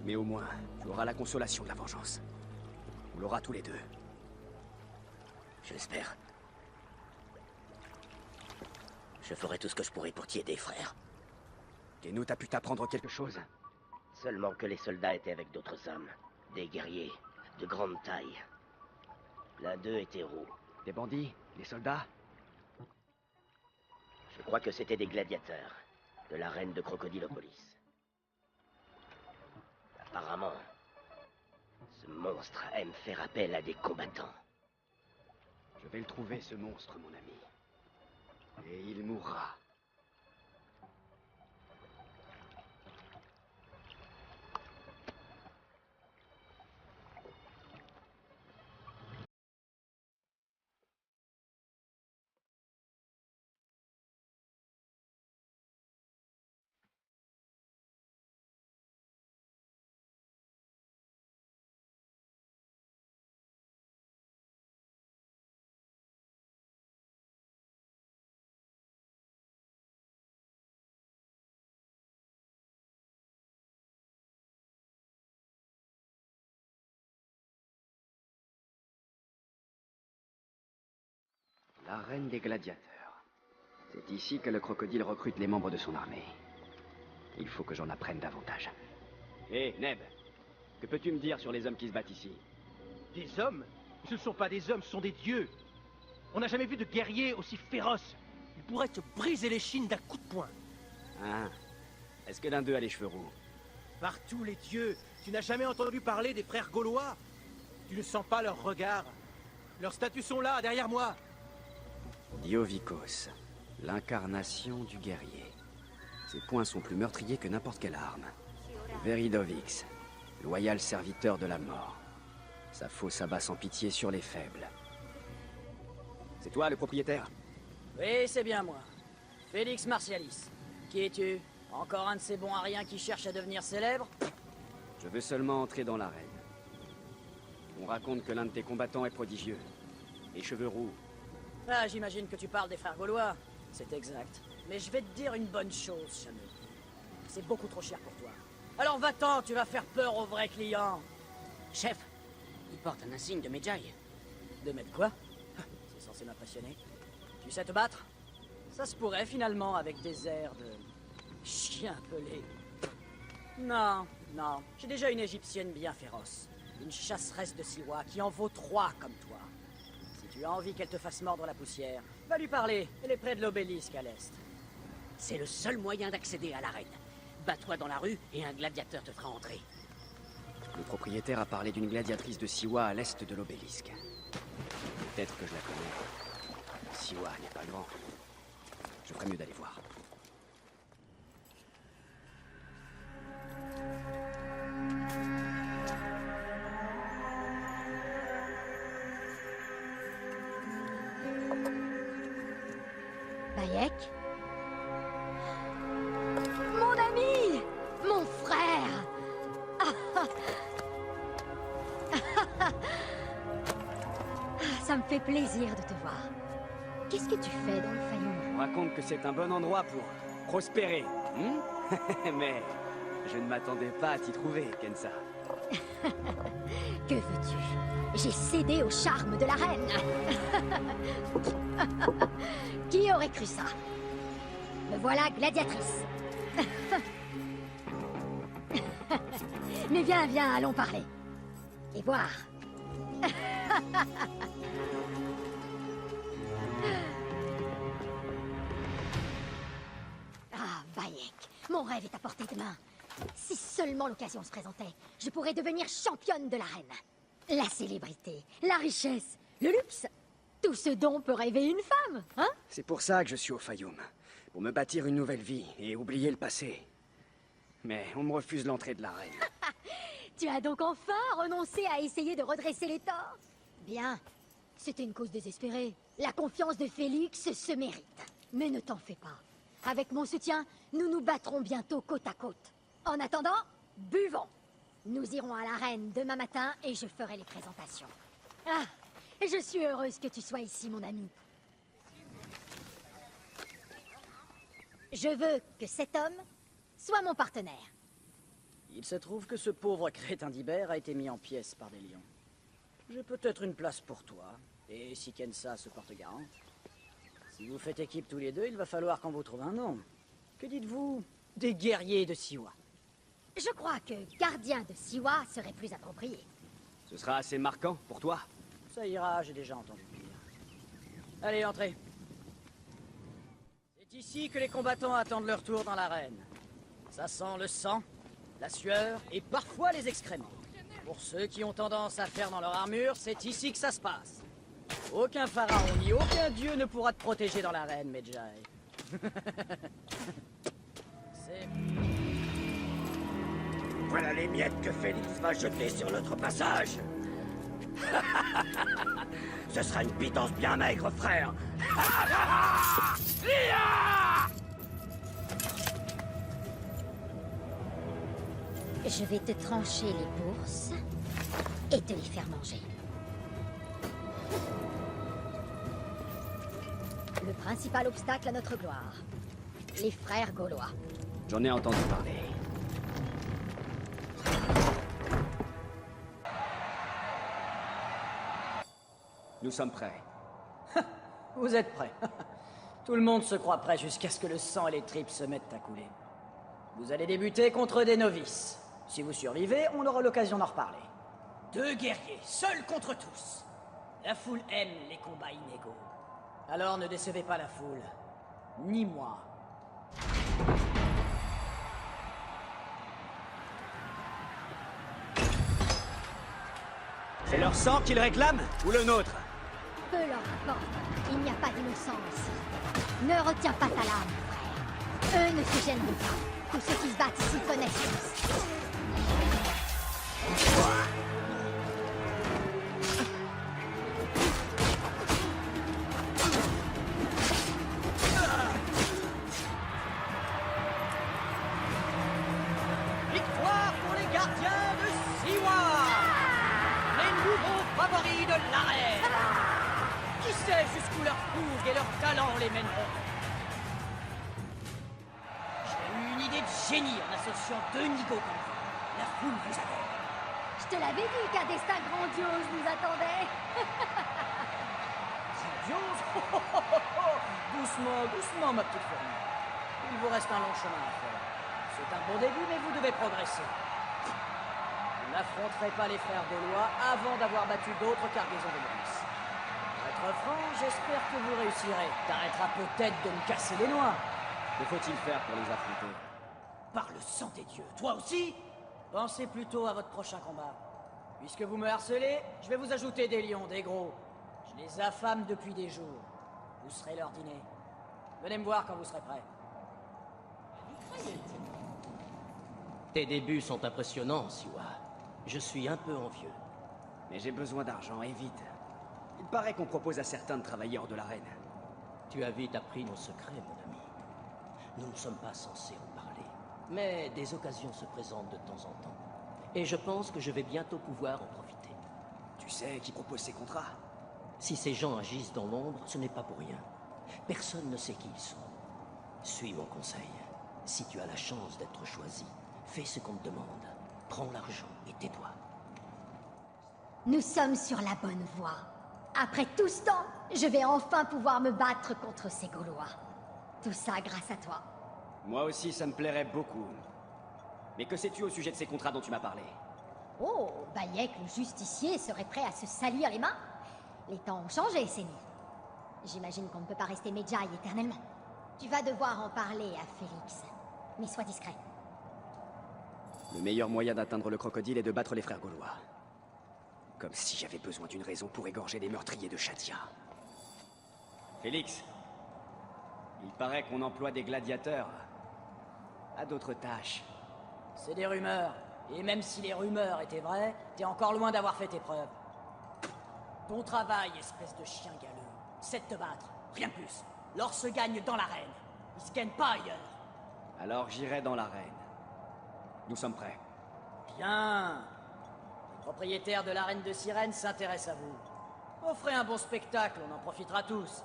Mais au moins, tu auras la consolation de la vengeance. On l'aura tous les deux. J'espère. Je ferai tout ce que je pourrai pour t'y aider, frère. Kenut a pu t'apprendre quelque chose? Seulement que les soldats étaient avec d'autres hommes. Des guerriers, de grande taille. L'un d'eux était roux. Des bandits? Des soldats? Je crois que c'était des gladiateurs, de la reine de Crocodilopolis. Apparemment, ce monstre aime faire appel à des combattants. Je vais le trouver, ce monstre, mon ami. Et il mourra. La reine des gladiateurs. C'est ici que le crocodile recrute les membres de son armée. Il faut que j'en apprenne davantage. Hé, Neb, que peux-tu me dire sur les hommes qui se battent ici? Des hommes? Ce ne sont pas des hommes, ce sont des dieux. On n'a jamais vu de guerrier aussi féroce. Il pourrait te briser les chines d'un coup de poing. Ah, est-ce que l'un d'eux a les cheveux roux? Par tous les dieux, tu n'as jamais entendu parler des frères gaulois? Tu ne sens pas leur regard? Leurs statues sont là, derrière moi. Diovikos, l'incarnation du guerrier. Ses poings sont plus meurtriers que n'importe quelle arme. Veridovix, loyal serviteur de la mort. Sa faux s'abat sans pitié sur les faibles. C'est toi le propriétaire? Oui, c'est bien moi. Félix Martialis. Qui es-tu? Encore un de ces bons ariens qui cherchent à devenir célèbre? Je veux seulement entrer dans l'arène. On raconte que l'un de tes combattants est prodigieux. Les cheveux roux. Ah, j'imagine que tu parles des frères gaulois. C'est exact. Mais je vais te dire une bonne chose, Chameux. C'est beaucoup trop cher pour toi. Alors va-t'en, tu vas faire peur aux vrais clients. Chef, il porte un insigne de Medjay. De mettre quoi? C'est censé m'impressionner. Tu sais te battre? Ça se pourrait finalement avec des airs de... chien pelé. Non, non. J'ai déjà une égyptienne bien féroce. Une chasseresse de Siwa qui en vaut 3 comme toi. Si tu as envie qu'elle te fasse mordre la poussière, va lui parler. Elle est près de l'obélisque à l'est. C'est le seul moyen d'accéder à l'arène. Bats-toi dans la rue et un gladiateur te fera entrer. Le propriétaire a parlé d'une gladiatrice de Siwa à l'est de l'obélisque. Peut-être que je la connais. Siwa n'est pas grand. Je ferais mieux d'aller voir. Bayek? Mon ami! Mon frère! Ça me fait plaisir de te voir. Qu'est-ce que tu fais dans le Fayoum? On raconte que c'est un bon endroit pour prospérer. Mais je ne m'attendais pas à t'y trouver, Kensa. Que veux-tu? J'ai cédé au charme de la reine. Qui aurait cru ça? Me voilà gladiatrice. Mais viens, viens, allons parler. Et boire. Ah, Bayek, mon rêve est à portée de main. Si seulement l'occasion se présentait, je pourrais devenir championne de l'arène. La célébrité, la richesse, le luxe, tout ce dont peut rêver une femme, hein? C'est pour ça que je suis au Fayoum. Pour me bâtir une nouvelle vie et oublier le passé. Mais on me refuse l'entrée de l'arène. Tu as donc enfin renoncé à essayer de redresser les torts? Bien. C'était une cause désespérée. La confiance de Félix se mérite. Mais ne t'en fais pas. Avec mon soutien, nous nous battrons bientôt côte à côte. En attendant, buvons. Nous irons à l'arène demain matin et je ferai les présentations. Ah, je suis heureuse que tu sois ici, mon ami. Je veux que cet homme soit mon partenaire. Il se trouve que ce pauvre crétin d'Iber a été mis en pièces par des lions. J'ai peut-être une place pour toi, et si Kensa se porte garant. Si vous faites équipe tous les deux, il va falloir qu'on vous trouve un nom. Que dites-vous des guerriers de Siwa? Je crois que gardien de Siwa serait plus approprié. Ce sera assez marquant pour toi. Ça ira, j'ai déjà entendu pire. Allez, entrez. C'est ici que les combattants attendent leur tour dans l'arène. Ça sent le sang, la sueur et parfois les excréments. Pour ceux qui ont tendance à faire dans leur armure, c'est ici que ça se passe. Aucun pharaon ni aucun dieu ne pourra te protéger dans l'arène, Medjay. C'est... Voilà les miettes que Félix va jeter sur notre passage. Ce sera une pitance bien maigre, frère. Je vais te trancher les bourses et te les faire manger. Le principal obstacle à notre gloire. Les frères gaulois. J'en ai entendu parler. Nous sommes prêts. Vous êtes prêts. Tout le monde se croit prêt jusqu'à ce que le sang et les tripes se mettent à couler. Vous allez débuter contre des novices. Si vous survivez, on aura l'occasion d'en reparler. 2 guerriers, seuls contre tous. La foule aime les combats inégaux. Alors ne décevez pas la foule. Ni moi. C'est leur sang qu'ils réclament ou le nôtre? Peu leur importe. Il n'y a pas d'innocent ici. Ne retiens pas ta lame, frère. Eux ne se gênent pas. Tous ceux qui se battent ici connaissent tous. Victoire pour les gardiens de Siwa! Les nouveaux favoris de l'arène! Qui sait jusqu'où leur fougue et leur talent les mèneront? J'ai eu une idée de génie en associant 2 nigauds comme vous. La foule vous adore. Je te l'avais dit qu'un destin grandiose nous attendait. Grandiose? Doucement, doucement, ma petite fourmi. Il vous reste un long chemin à faire. C'est un bon début, mais vous devez progresser. Vous n'affronterez pas les frères gaulois avant d'avoir battu d'autres cargaisons de novices. Pour être franc, j'espère que vous réussirez. T'arrêteras peut-être de me casser les noix. Que faut-il faire pour les affronter? Par le sang des dieux, toi aussi? Pensez plutôt à votre prochain combat. Puisque vous me harcelez, je vais vous ajouter des lions, des gros. Je les affame depuis des jours. Vous serez leur dîner. Venez me voir quand vous serez prêts. Tes débuts sont impressionnants, Siwa. Je suis un peu envieux. Mais j'ai besoin d'argent, et vite. Il paraît qu'on propose à certains de travailler hors de l'arène. Tu as vite appris nos secrets, mon ami. Nous ne sommes pas censés en parler. Mais des occasions se présentent de temps en temps. Et je pense que je vais bientôt pouvoir en profiter. Tu sais qui propose ces contrats? Si ces gens agissent dans l'ombre, ce n'est pas pour rien. Personne ne sait qui ils sont. Suis mon conseil. Si tu as la chance d'être choisi, fais ce qu'on te demande. Prends l'argent et tais-toi. Nous sommes sur la bonne voie. Après tout ce temps, je vais enfin pouvoir me battre contre ces Gaulois. Tout ça grâce à toi. Moi aussi, ça me plairait beaucoup. Mais que sais-tu au sujet de ces contrats dont tu m'as parlé? Oh, Bayek le justicier serait prêt à se salir les mains. Les temps ont changé, Séni. J'imagine qu'on ne peut pas rester Medjay éternellement. Tu vas devoir en parler à Félix. Mais sois discret. Le meilleur moyen d'atteindre le crocodile est de battre les frères gaulois. Comme si j'avais besoin d'une raison pour égorger les meurtriers de Shadia. Félix, il paraît qu'on emploie des gladiateurs à d'autres tâches. C'est des rumeurs. Et même si les rumeurs étaient vraies, t'es encore loin d'avoir fait tes preuves. Ton travail, espèce de chien galeux, c'est de te battre, rien de plus. L'or se gagne dans l'arène. Il se gagne pas ailleurs. Alors j'irai dans l'arène. Nous sommes prêts. Bien. Le propriétaire de l'arène de Sirène s'intéresse à vous. Offrez un bon spectacle, on en profitera tous.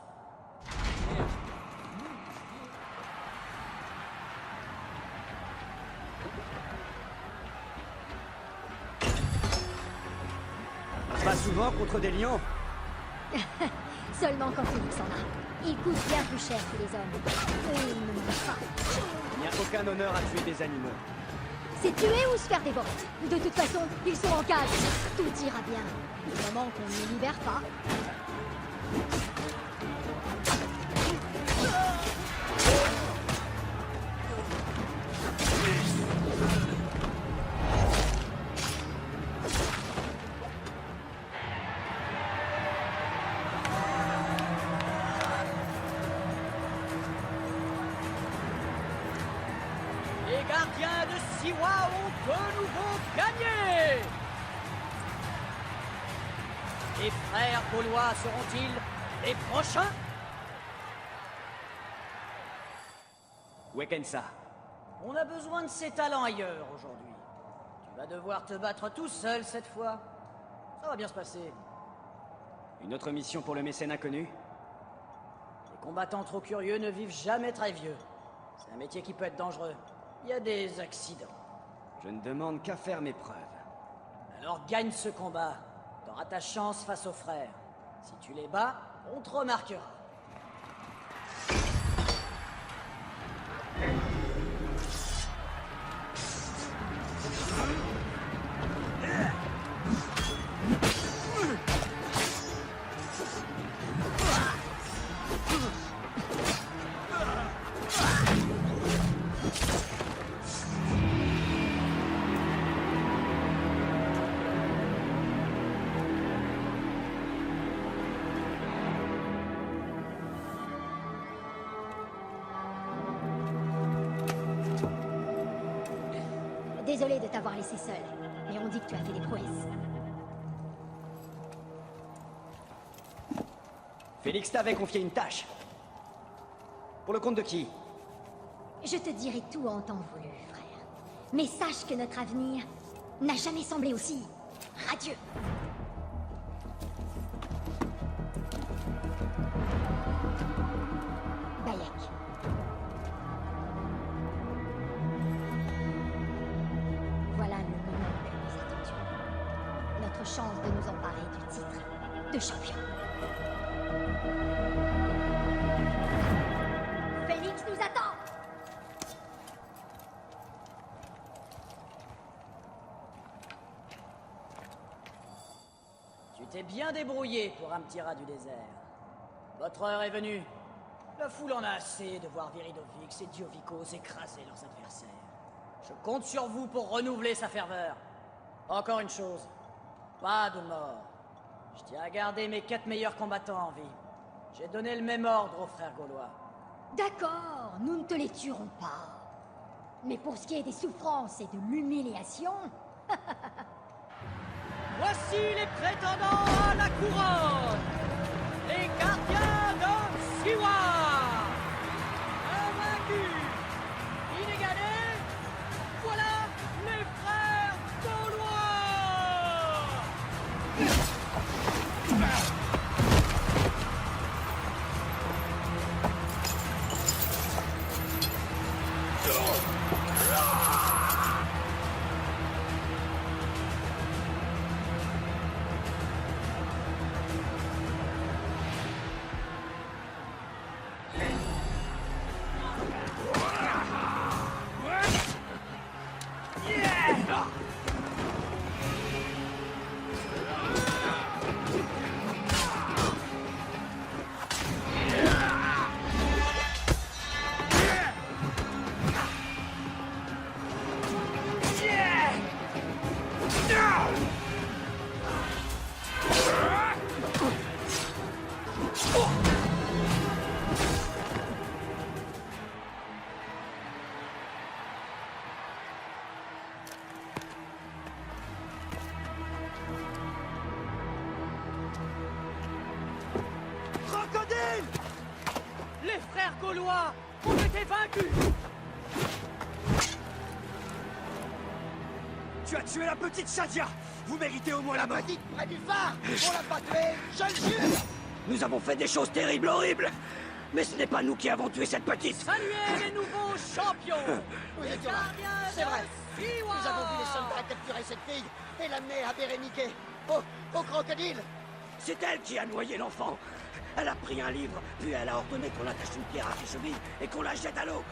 souvent contre des lions? Seulement quand Félix en a. Il coûte bien plus cher que les hommes. Eux, ils ne mangent pas. Il n'y a aucun honneur à tuer des animaux. C'est tuer ou se faire dévorer. De toute façon, ils sont en cage. Tout ira bien. Du moment qu'on ne les libère pas. Les gardiens de Siwa ont de nouveau gagné! Les frères gaulois seront-ils les prochains? Wekensa. On a besoin de ses talents ailleurs aujourd'hui. Tu vas devoir te battre tout seul cette fois. Ça va bien se passer. Une autre mission pour le mécène inconnu? Les combattants trop curieux ne vivent jamais très vieux. C'est un métier qui peut être dangereux. Il y a des accidents. Je ne demande qu'à faire mes preuves. Alors gagne ce combat. T'auras ta chance face aux frères. Si tu les bats, on te remarquera. Désolé de t'avoir laissé seul, mais on dit que tu as fait des prouesses. Félix t'avait confié une tâche. Pour le compte de qui? Je te dirai tout en temps voulu, frère. Mais sache que notre avenir n'a jamais semblé aussi radieux. Bayek. Voilà le moment que nous attendions. Notre chance de nous emparer du titre de champion. Félix nous attend! Tu t'es bien débrouillé pour un petit rat du désert. Votre heure est venue. La foule en a assez de voir Viridovix et Diovikos écraser leurs adversaires. Je compte sur vous pour renouveler sa ferveur. Encore une chose, pas de mort. Je tiens à garder mes 4 meilleurs combattants en vie. J'ai donné le même ordre aux frères gaulois. D'accord, nous ne te les tuerons pas. Mais pour ce qui est des souffrances et de l'humiliation, Voici les prétendants à la couronne, les gardiens de Siwa. Invaincus, inégalés, voilà les frères gaulois. Crocodile! Les frères gaulois ont été vaincus. Tu as tué la petite Shadia! Vous méritez au moins la mort! Petite près du phare. On l'a pas tué, je le jure. Nous avons fait des choses terribles, horribles! Mais ce n'est pas nous qui avons tué cette petite! Saluez les nouveaux champions. Nous Les étions là. gardiens C'est vrai. de Siwa. Nous avons vu les soldats capturer cette fille et l'amener à Béréniké. Au crocodile! C'est elle qui a noyé l'enfant. Elle a pris un livre, puis elle a ordonné qu'on attache une pierre à ses chevilles et qu'on la jette à l'eau.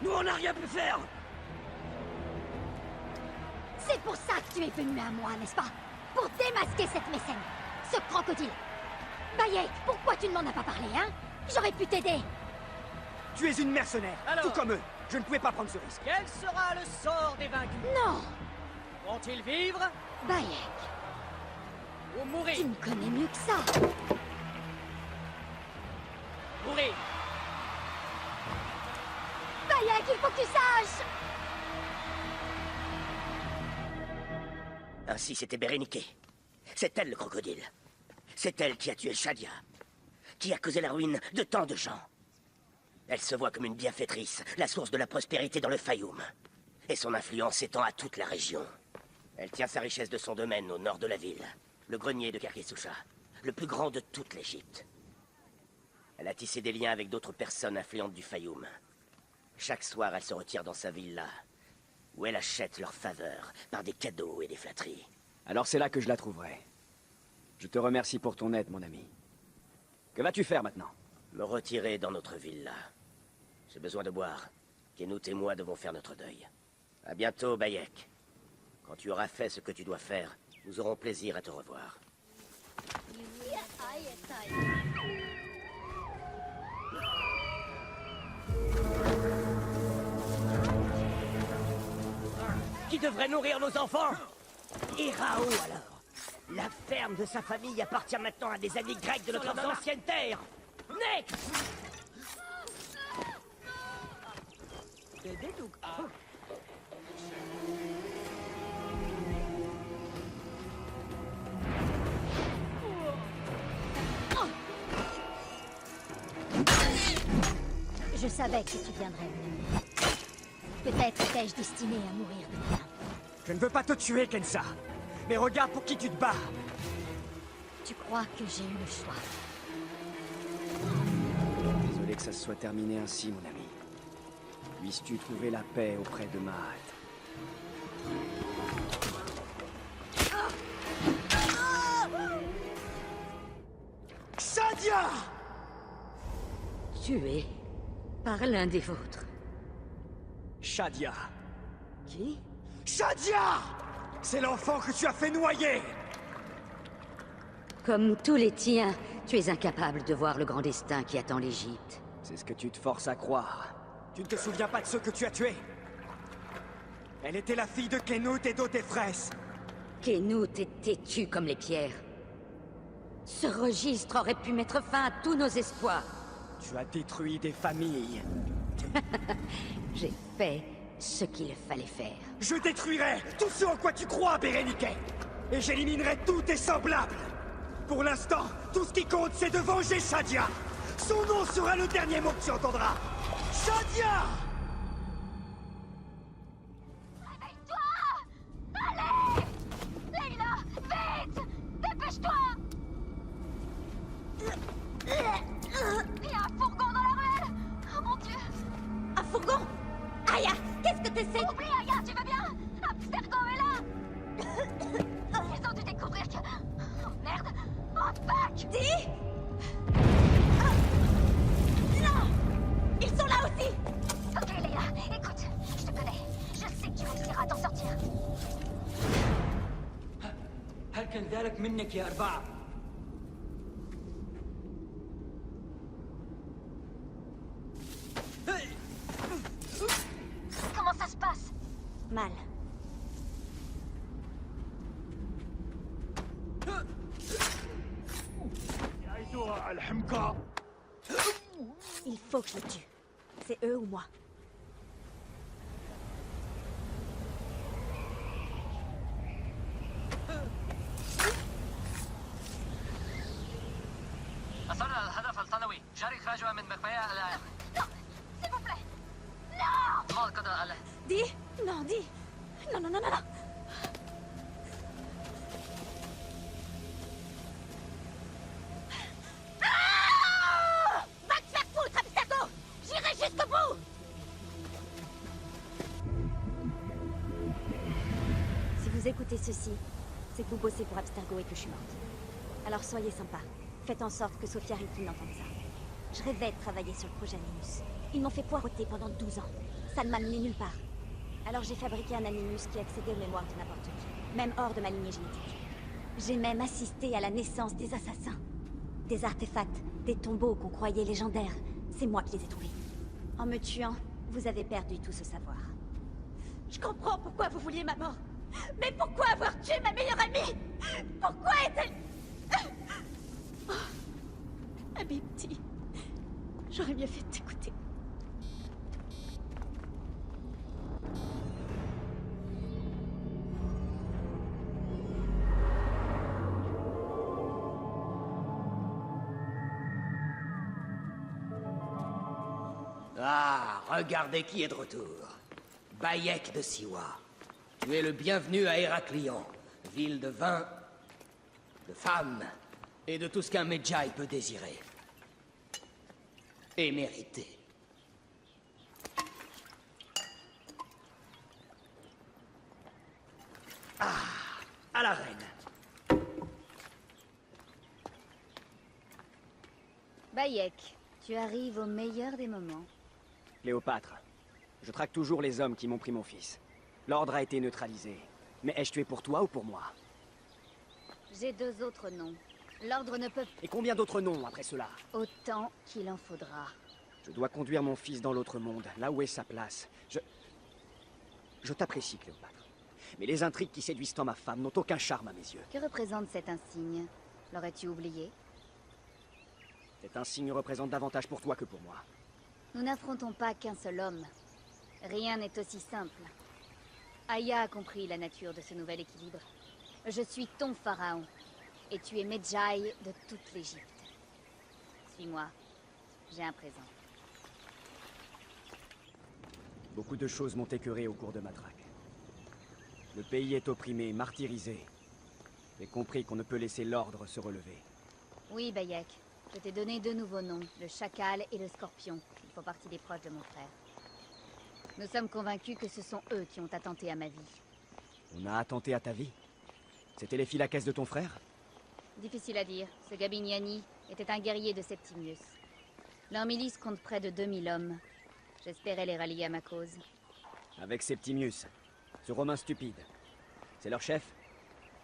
Nous, on n'a rien pu faire. C'est pour ça que tu es venu à moi, n'est-ce pas? Pour démasquer cette mécène, ce crocodile. Bayek, pourquoi tu ne m'en as pas parlé, hein? J'aurais pu t'aider. Tu es une mercenaire, Alors tout comme eux. Je ne pouvais pas prendre ce risque. Quel sera le sort des vaincus? Non, Vont-ils vivre Bayek, ou tu mourir? me connais mieux que ça. Mourir. Bayek, il faut que tu saches. Ainsi, c'était Béréniké. C'est elle, le crocodile. C'est elle qui a tué Shadia. Qui a causé la ruine de tant de gens. Elle se voit comme une bienfaitrice, la source de la prospérité dans le Fayoum. Et son influence s'étend à toute la région. Elle tient sa richesse de son domaine au nord de la ville. Le grenier de Karkesoucha, le plus grand de toute l'Égypte. Elle a tissé des liens avec d'autres personnes influentes du Fayoum. Chaque soir, elle se retire dans sa villa, où elle achète leur faveur par des cadeaux et des flatteries. Alors c'est là que je la trouverai. Je te remercie pour ton aide, mon ami. Que vas-tu faire maintenant? Me retirer dans notre villa. J'ai besoin de boire. Kenout et moi devons faire notre deuil. À bientôt, Bayek. Quand tu auras fait ce que tu dois faire, nous aurons plaisir à te revoir. Qui devrait nourrir nos enfants? Et Rao, alors? La ferme de sa famille appartient maintenant à des amis grecs de notre ancienne terre. Nek! Je savais que tu viendrais, mon ami. Peut-être étais-je destiné à mourir de faim. Je ne veux pas te tuer, Kensa. Mais regarde pour qui tu te bats. Tu crois que j'ai eu le choix? Désolé que ça se soit terminé ainsi, mon ami. Puisses-tu trouver la paix auprès de Mahat? Shadia! Tué par l'un des vôtres. Shadia. Qui? Shadia! C'est l'enfant que tu as fait noyer! Comme tous les tiens, tu es incapable de voir le grand destin qui attend l'Égypte. C'est ce que tu te forces à croire. Tu ne te souviens pas de ceux que tu as tués? Elle était la fille de Kenout et d'Otefres. Kenout est têtu comme les pierres. Ce registre aurait pu mettre fin à tous nos espoirs. Tu as détruit des familles. J'ai fait ce qu'il fallait faire. Je détruirai tout ce en quoi tu crois, Béréniké. Et j'éliminerai tous tes semblables. Pour l'instant, tout ce qui compte, c'est de venger Shadia. Son nom sera le dernier mot que tu entendras. Shadia! Réveille-toi! Allez! Leila, vite! Dépêche-toi! Il y a un fourgon dans la ruelle! Oh mon Dieu! Un fourgon? Aya, qu'est-ce que t'essaies? Oublie, Aya, tu veux bien? Abstergo est là! Ils ont dû découvrir que... Oh merde! Oh fuck! Dis! Non! Ils sont là aussi! Ok, Leila, écoute, je te connais. Je sais que tu réussiras à t'en sortir. هل كان ذلك منك يا أربعة؟ Comment ça se passe? Mal. Il faut que je le tue. C'est eux ou moi. أصلنا الهدف الثانوي جاري إخراجها من مخفيها الآن. Non! S'il vous plaît! Non! ما قدر عليه. Dis! Non, dis! Non, non, non, non, non! Ah! Va te faire foutre, Abstergo! J'irai jusqu'au bout! Si vous écoutez ceci, c'est que vous bossez pour Abstergo et que je suis morte. Alors soyez sympa. Faites en sorte que Sophia Ripley n'entende ça. Je rêvais de travailler sur le projet Animus. Ils m'ont fait poireauter pendant 12 ans. Ça ne m'a mené nulle part. Alors j'ai fabriqué un Animus qui accédait aux mémoires de n'importe qui, même hors de ma lignée génétique. J'ai même assisté à la naissance des assassins. Des artefacts, des tombeaux qu'on croyait légendaires. C'est moi qui les ai trouvés. En me tuant, vous avez perdu tout ce savoir. Je comprends pourquoi vous vouliez ma mort. Mais pourquoi avoir tué ma meilleure amie? Pourquoi est-elle... Oh, Habibti, j'aurais mieux fait de t'écouter. Ah, regardez qui est de retour. Bayek de Siwa. Tu es le bienvenu à Héraclion, ville de vin, de femmes, et de tout ce qu'un Medjay peut désirer. Et mériter. Ah, à la reine. Bayek, tu arrives au meilleur des moments. Cléopâtre, je traque toujours les hommes qui m'ont pris mon fils. L'ordre a été neutralisé. Mais ai-je tué pour toi ou pour moi? J'ai 2 autres noms. L'ordre ne peut... Et combien d'autres noms après cela? Autant qu'il en faudra. Je dois conduire mon fils dans l'autre monde, là où est sa place. Je t'apprécie, Cléopâtre. Mais les intrigues qui séduisent tant ma femme n'ont aucun charme à mes yeux. Que représente cet insigne? L'aurais-tu oublié? Cet insigne représente davantage pour toi que pour moi. Nous n'affrontons pas qu'un seul homme. Rien n'est aussi simple. Aya a compris la nature de ce nouvel équilibre. Je suis ton pharaon, et tu es Medjay de toute l'Égypte. Suis-moi, j'ai un présent. Beaucoup de choses m'ont écœuré au cours de ma traque. Le pays est opprimé, martyrisé. J'ai compris qu'on ne peut laisser l'ordre se relever. Oui, Bayek. Je t'ai donné 2 nouveaux noms, le Chacal et le Scorpion. Ils font partie des proches de mon frère. Nous sommes convaincus que ce sont eux qui ont attenté à ma vie. On a attenté à ta vie? C'était les Phylakès de ton frère? Difficile à dire. Ce Gabiniani était un guerrier de Septimius. Leur milice compte près de 2000 hommes. J'espérais les rallier à ma cause. Avec Septimius, ce Romain stupide. C'est leur chef?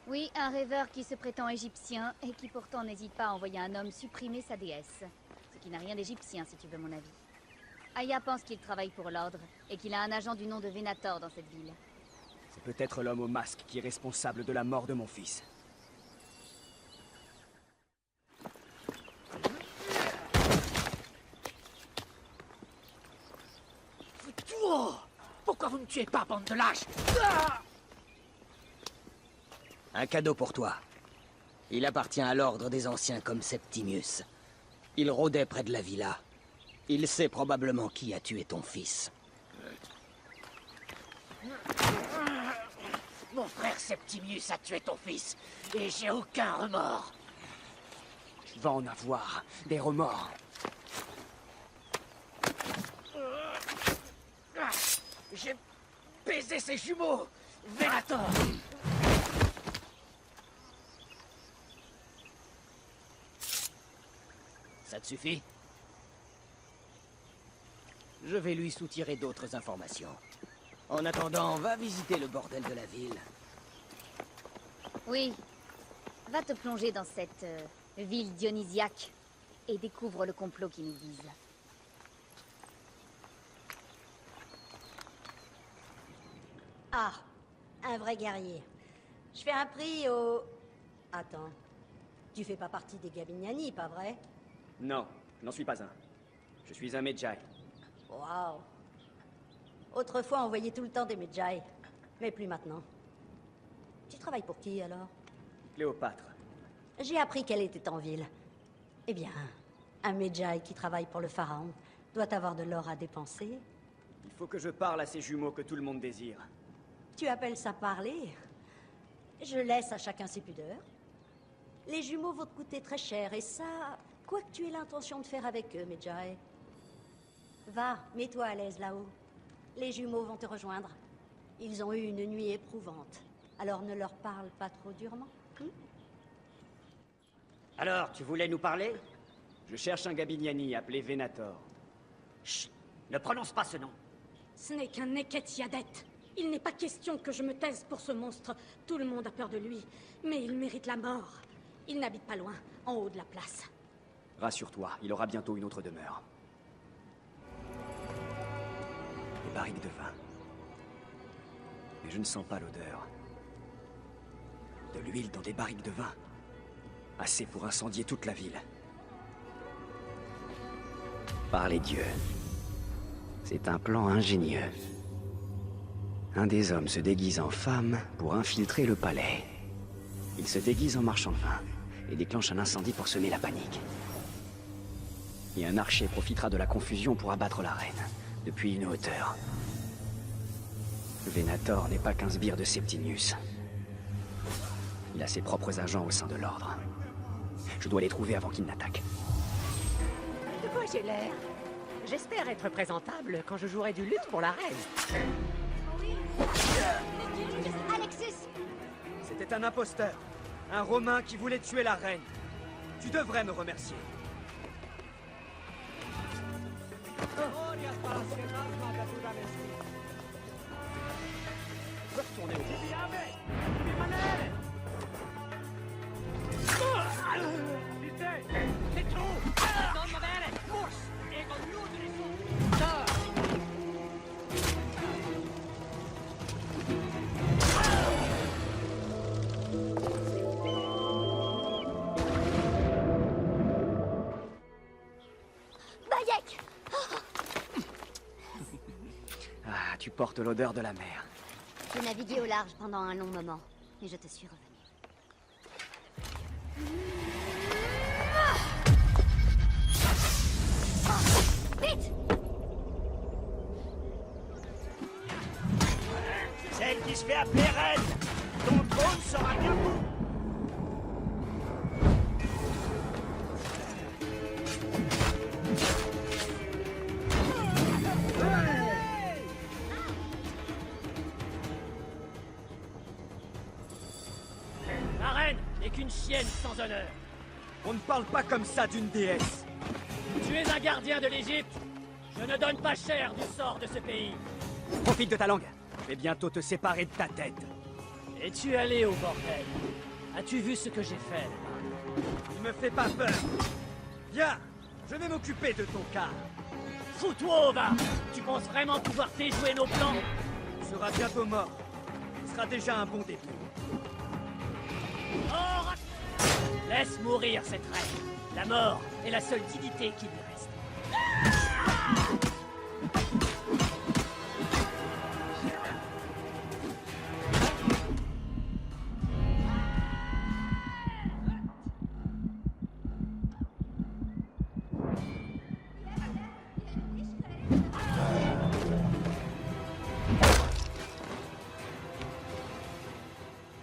Oui, un rêveur qui se prétend égyptien et qui pourtant n'hésite pas à envoyer un homme supprimer sa déesse. Ce qui n'a rien d'égyptien, si tu veux mon avis. Aya pense qu'il travaille pour l'ordre et qu'il a un agent du nom de Venator dans cette ville. C'est peut-être l'homme au masque qui est responsable de la mort de mon fils. Pourquoi vous ne tuez pas, bande de lâches? Un cadeau pour toi. Il appartient à l'ordre des anciens comme Septimius. Il rôdait près de la villa. Il sait probablement qui a tué ton fils. Mon frère Septimius a tué ton fils, et j'ai aucun remords. Tu vas en avoir des remords. J'ai baisé ses jumeaux, Venator. Ça te suffit? Je vais lui soutirer d'autres informations. En attendant, va visiter le bordel de la ville. Oui. Va te plonger dans cette ville dionysiaque et découvre le complot qui nous vise. Ah, un vrai guerrier. Je fais un prix au... Attends. Tu fais pas partie des Gabiniani, pas vrai? Non, je n'en suis pas un. Je suis un Medjay. Waouh. Autrefois, on voyait tout le temps des Medjay. Mais plus maintenant. Tu travailles pour qui, alors? Cléopâtre. J'ai appris qu'elle était en ville. Eh bien, un Medjay qui travaille pour le pharaon doit avoir de l'or à dépenser. Il faut que je parle à ces jumeaux que tout le monde désire. Tu appelles ça parler? Je laisse à chacun ses pudeurs. Les jumeaux vont te coûter très cher, et ça, quoi que tu aies l'intention de faire avec eux, Medjay. Va, mets-toi à l'aise là-haut. Les jumeaux vont te rejoindre. Ils ont eu une nuit éprouvante. Alors ne leur parle pas trop durement. Alors, tu voulais nous parler? Je cherche un Gabiniani appelé Venator. Chut! Ne prononce pas ce nom. Ce n'est qu'un Neketiadet. Il n'est pas question que je me taise pour ce monstre. Tout le monde a peur de lui, mais il mérite la mort. Il n'habite pas loin, en haut de la place. Rassure-toi, il aura bientôt une autre demeure. Des barriques de vin. Mais je ne sens pas l'odeur. De l'huile dans des barriques de vin. Assez pour incendier toute la ville. Par les dieux. C'est un plan ingénieux. Un des hommes se déguise en femme pour infiltrer le palais. Il se déguise en marchand de vin et déclenche un incendie pour semer la panique. Et un archer profitera de la confusion pour abattre la reine, depuis une hauteur. Venator n'est pas qu'un sbire de Septimius. Il a ses propres agents au sein de l'ordre. Je dois les trouver avant qu'ils n'attaquent. De quoi j'ai l'air? J'espère être présentable quand je jouerai du luth pour la reine. Alexis! C'était un imposteur. Un Romain qui voulait tuer la reine. Tu devrais me remercier. Retournez au Bayek! Ah, tu portes l'odeur de la mer. J'ai navigué au large pendant un long moment, et je te suis revenu. Vite! Celle qui se fait appeler reine! Ton trône sera bien beau! La reine n'est qu'une chienne sans honneur. On ne parle pas comme ça d'une déesse. Tu es un gardien de l'Égypte. Je ne donne pas cher du sort de ce pays. Profite de ta langue. Je vais bientôt te séparer de ta tête. Es-tu allé au bordel? As-tu vu ce que j'ai fait là-bas? Ne me fais pas peur. Viens, je vais m'occuper de ton cas. Fous-toi au bas! Tu penses vraiment pouvoir déjouer nos plans? Tu seras bientôt mort. Ce sera déjà un bon début. Oh, laisse mourir cette reine. La mort est la seule dignité qui lui reste.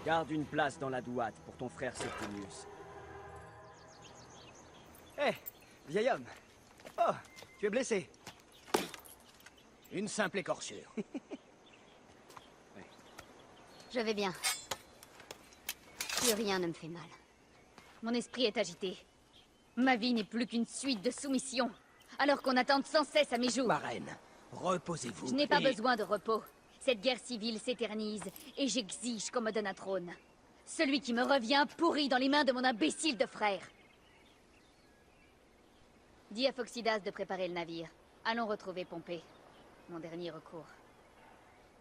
Garde une place dans la douate pour ton frère Septimius. Hé, vieil homme. Oh, tu es blessé. Une simple écorchure. Je vais bien. Plus rien ne me fait mal. Mon esprit est agité. Ma vie n'est plus qu'une suite de soumissions, alors qu'on attend sans cesse à mes jours. Ma reine, reposez-vous. Je n'ai pas besoin de repos. Cette guerre civile s'éternise, et j'exige qu'on me donne un trône. Celui qui me revient pourri dans les mains de mon imbécile de frère. Dis à Phoxidas de préparer le navire. Allons retrouver Pompée. Mon dernier recours.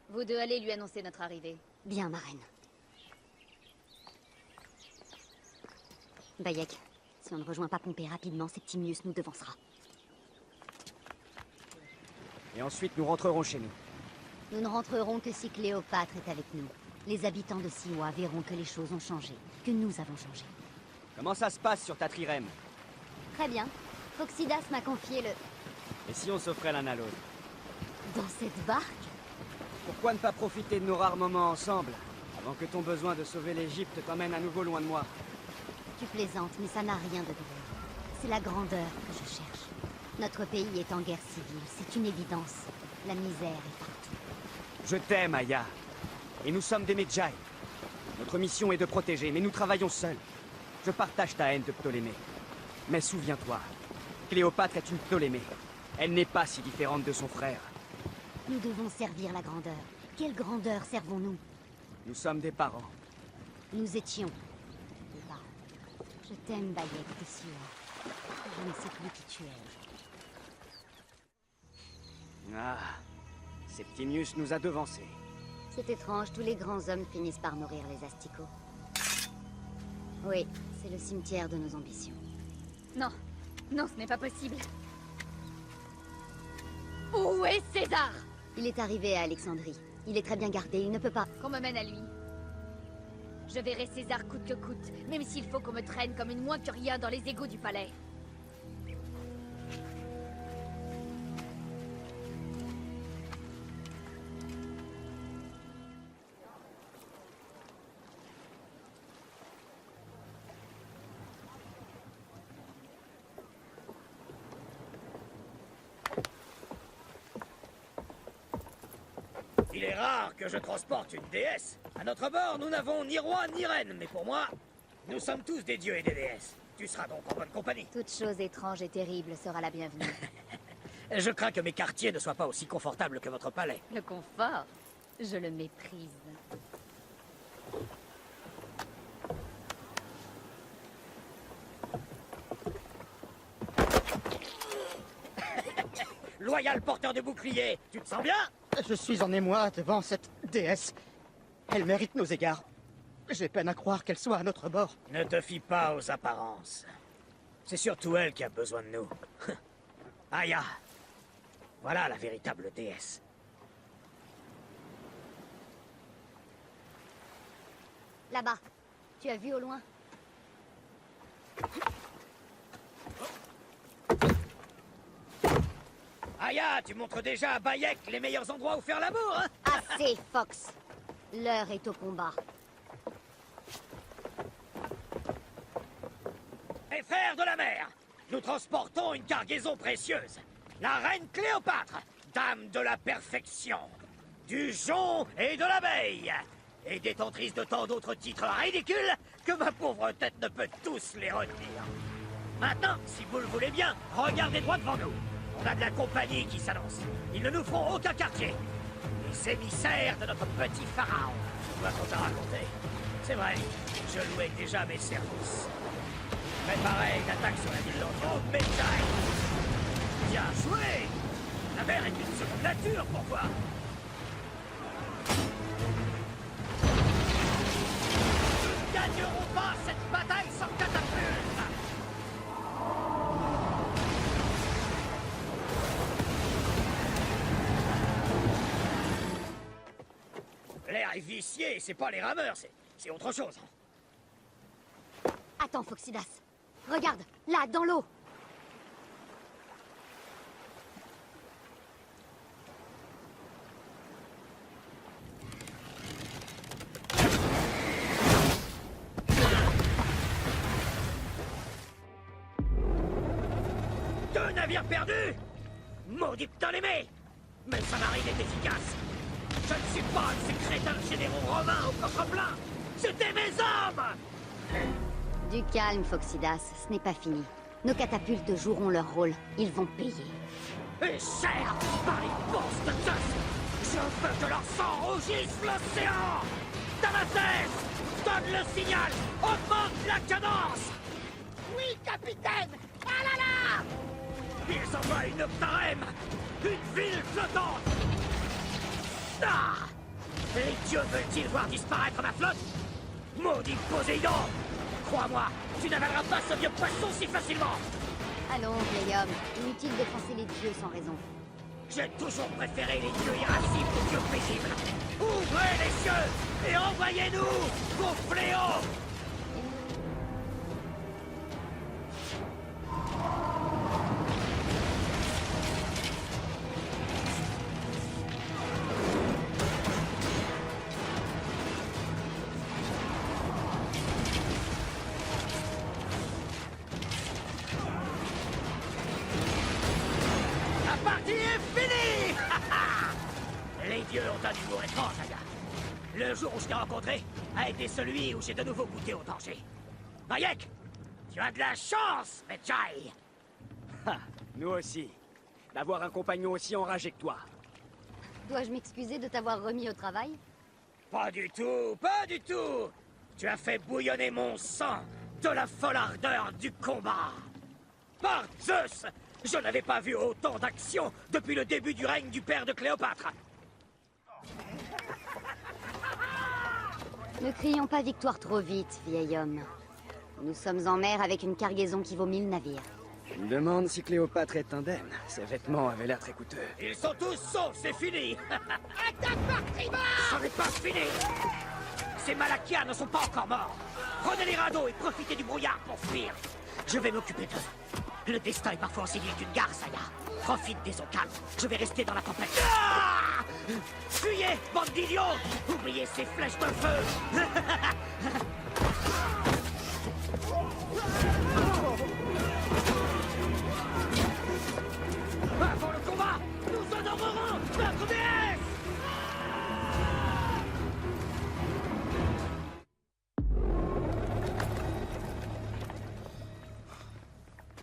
Vous deux allez lui annoncer notre arrivée. Bien, ma reine. Bayek, si on ne rejoint pas Pompée rapidement, Septimius nous devancera. Et ensuite, nous rentrerons chez nous. Nous ne rentrerons que si Cléopâtre est avec nous. Les habitants de Siwa verront que les choses ont changé, que nous avons changé. Comment ça se passe sur ta trirème? Très bien. Phoxidas m'a confié le... Et si on s'offrait l'un à l'autre? Dans cette barque? Pourquoi ne pas profiter de nos rares moments ensemble, avant que ton besoin de sauver l'Égypte t'emmène à nouveau loin de moi? Tu plaisantes, mais ça n'a rien de drôle. C'est la grandeur que je cherche. Notre pays est en guerre civile, c'est une évidence. La misère est partout. Je t'aime, Aya. Et nous sommes des Medjay. Notre mission est de protéger, mais nous travaillons seuls. Je partage ta haine de Ptolémée. Mais souviens-toi, Cléopâtre est une Ptolémée. Elle n'est pas si différente de son frère. Nous devons servir la grandeur. Quelle grandeur servons-nous? Nous sommes des parents. Nous étions des parents. Je t'aime, Bayek Tessua. Je ne sais plus qui tu es. Ah, Septimius nous a devancés. C'est étrange, tous les grands hommes finissent par nourrir les asticots. Oui, c'est le cimetière de nos ambitions. Non, non, ce n'est pas possible. Où est César? Il est arrivé à Alexandrie. Il est très bien gardé, il ne peut pas... Qu'on me mène à lui. Je verrai César coûte que coûte, même s'il faut qu'on me traîne comme une moins que rien dans les égouts du palais. Il est rare que je transporte une déesse. À notre bord, nous n'avons ni roi ni reine, mais pour moi, nous sommes tous des dieux et des déesses. Tu seras donc en bonne compagnie. Toute chose étrange et terrible sera la bienvenue. Je crains que mes quartiers ne soient pas aussi confortables que votre palais. Le confort, je le méprise. Loyal porteur de bouclier, tu te sens bien? Je suis en émoi devant cette déesse. Elle mérite nos égards. J'ai peine à croire qu'elle soit à notre bord. Ne te fie pas aux apparences. C'est surtout elle qui a besoin de nous. Aya, voilà la véritable déesse. Là-bas, tu as vu au loin? Aya, tu montres déjà à Bayek les meilleurs endroits où faire l'amour, hein? Assez, Fox. L'heure est au combat. Mes frères de la mer, nous transportons une cargaison précieuse. La reine Cléopâtre, dame de la perfection, du jonc et de l'abeille, et détentrice de tant d'autres titres ridicules que ma pauvre tête ne peut tous les retenir. Maintenant, si vous le voulez bien, regardez droit devant nous. On a de la compagnie qui s'annonce. Ils ne nous feront aucun quartier. Les émissaires de notre petit pharaon. Doit-on t'a raconté? C'est vrai, je louais déjà mes services. Préparez une attaque sur la ville d'Andro, Medjay. Bien joué! La mer est une seconde nature pour toi. Nous ne gagnerons pas cette bataille sans catapulte. L'air est vicié, c'est pas les rameurs, c'est autre chose. Attends, Foxidas. Regarde, là, dans l'eau. Deux navires perdus? Maudit Ptolémée! Mais sa marine est efficace. Je ne suis pas de ces crétins généraux romains au coffre plein. C'était mes hommes! Du calme, Foxidas. Ce n'est pas fini. Nos catapultes joueront leur rôle. Ils vont payer. Et cher par les bourses de Zeus, je veux que leur sang rougisse l'océan! Damasès, donne le signal! Augmente la cadence! Oui, capitaine! Ah là là! Ils envoient une octarème! Une ville flottante! Ah! Les dieux veulent-ils voir disparaître ma flotte? Maudit Poséidon! Crois-moi, tu n'avaleras pas ce vieux poisson si facilement! Allons, vieil homme. Inutile d'offenser les dieux sans raison. J'ai toujours préféré les dieux irascibles aux dieux paisibles. Ouvrez les cieux et envoyez-nous vos fléaux! La partie est finie! Les dieux ont un humour étrange, Aya. Le jour où je t'ai rencontré, a été celui où j'ai de nouveau goûté au danger. Bayek, tu as de la chance, Medjay. Nous aussi. D'avoir un compagnon aussi enragé que toi. Dois-je m'excuser de t'avoir remis au travail? Pas du tout, pas du tout. Tu as fait bouillonner mon sang de la folle ardeur du combat. Par Zeus, je n'avais pas vu autant d'action depuis le début du règne du père de Cléopâtre. Ne crions pas victoire trop vite, vieil homme. Nous sommes en mer avec une cargaison qui vaut 1000 navires. Je me demande si Cléopâtre est indemne. Ses vêtements avaient l'air très coûteux. Ils sont tous saufs, c'est fini. Attaque par tribord. Ce n'est pas fini. Ces Malachias ne sont pas encore morts. Prenez les radeaux et profitez du brouillard pour fuir. Je vais m'occuper d'eux. Le destin est parfois aussi vite qu'une gare, Saya. Profite des eaux calmes. Je vais rester dans la tempête. Ah! Fuyez, bande d'idiots. Oubliez ces flèches de feu. Avant le combat, nous honorerons notre déesse.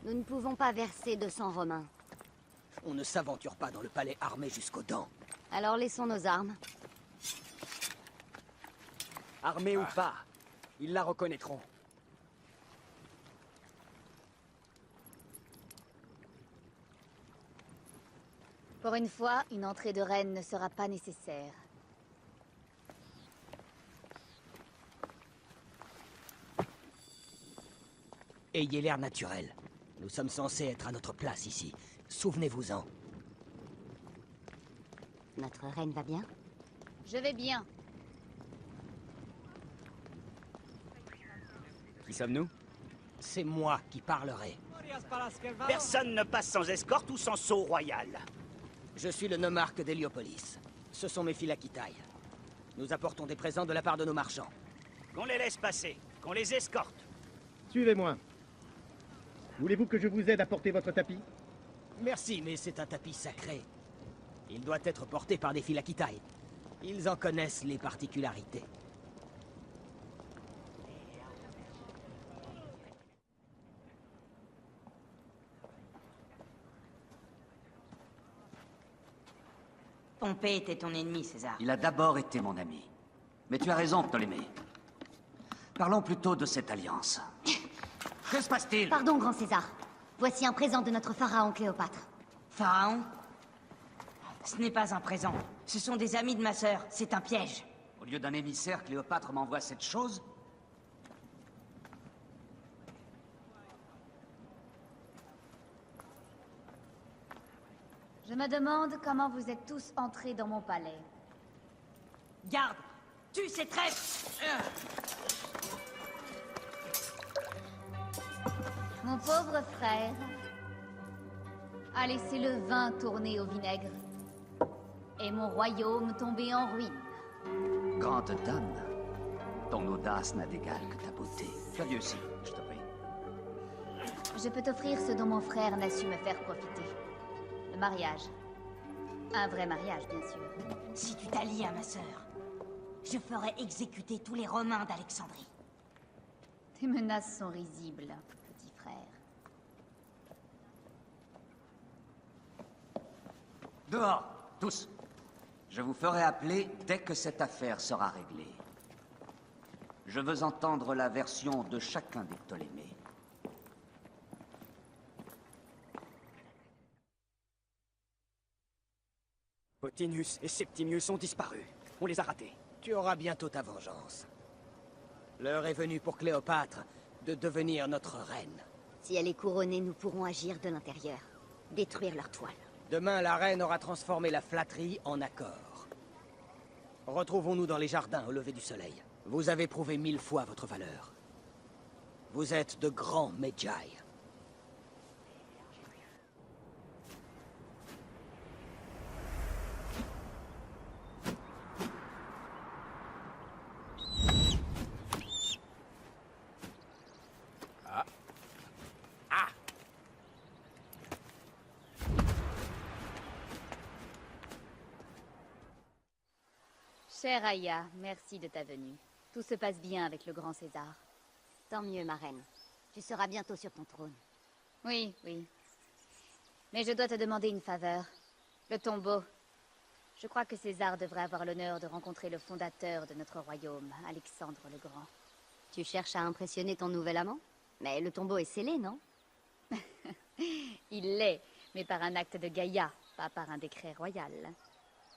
Nous ne pouvons pas verser de sang romain. On ne s'aventure pas dans le palais armé jusqu'aux dents. Alors laissons nos armes. Armés ou pas, ils la reconnaîtront. Pour une fois, une entrée de reine ne sera pas nécessaire. Ayez l'air naturel. Nous sommes censés être à notre place ici. Souvenez-vous-en. Notre reine va bien? Je vais bien. Qui sommes-nous? C'est moi qui parlerai. Personne ne passe sans escorte ou sans sceau royal. Je suis le nomarque d'Héliopolis. Ce sont mes Philakitaï. Nous apportons des présents de la part de nos marchands. Qu'on les laisse passer, qu'on les escorte. Suivez-moi. Voulez-vous que je vous aide à porter votre tapis? Merci, mais c'est un tapis sacré. Il doit être porté par des Philakitaï. Ils en connaissent les particularités. Pompée était ton ennemi, César. Il a d'abord été mon ami. Mais tu as raison, Ptolémée. Parlons plutôt de cette alliance. Que se passe-t-il? Pardon, grand César. Voici un présent de notre pharaon Cléopâtre. Pharaon? Ce n'est pas un présent. Ce sont des amis de ma sœur. C'est un piège. Au lieu d'un émissaire, Cléopâtre m'envoie cette chose? Je me demande comment vous êtes tous entrés dans mon palais. Garde! Tue ces traîtres! Mon pauvre frère a laissé le vin tourner au vinaigre et mon royaume tomber en ruine. Grande dame, ton audace n'a d'égal que ta beauté. Flavieux aussi, je te prie. Je peux t'offrir ce dont mon frère n'a su me faire profiter. Le mariage. Un vrai mariage, bien sûr. Si tu t'allies à ma sœur, je ferai exécuter tous les Romains d'Alexandrie. Tes menaces sont risibles, petit frère. Dehors, tous. Je vous ferai appeler dès que cette affaire sera réglée. Je veux entendre la version de chacun des Ptolémées. Pothinus et Septimius ont disparu. On les a ratés. Tu auras bientôt ta vengeance. L'heure est venue pour Cléopâtre de devenir notre reine. Si elle est couronnée, nous pourrons agir de l'intérieur. Détruire leur toile. Demain, la reine aura transformé la flatterie en accord. Retrouvons-nous dans les jardins au lever du soleil. Vous avez prouvé 1000 fois votre valeur. Vous êtes de grands Medjay. Chère Aya, merci de ta venue. Tout se passe bien avec le grand César. Tant mieux, ma reine. Tu seras bientôt sur ton trône. Oui, oui. Mais je dois te demander une faveur. Le tombeau. Je crois que César devrait avoir l'honneur de rencontrer le fondateur de notre royaume, Alexandre le Grand. Tu cherches à impressionner ton nouvel amant? Mais le tombeau est scellé, non? Il l'est, mais par un acte de Gaïa, pas par un décret royal.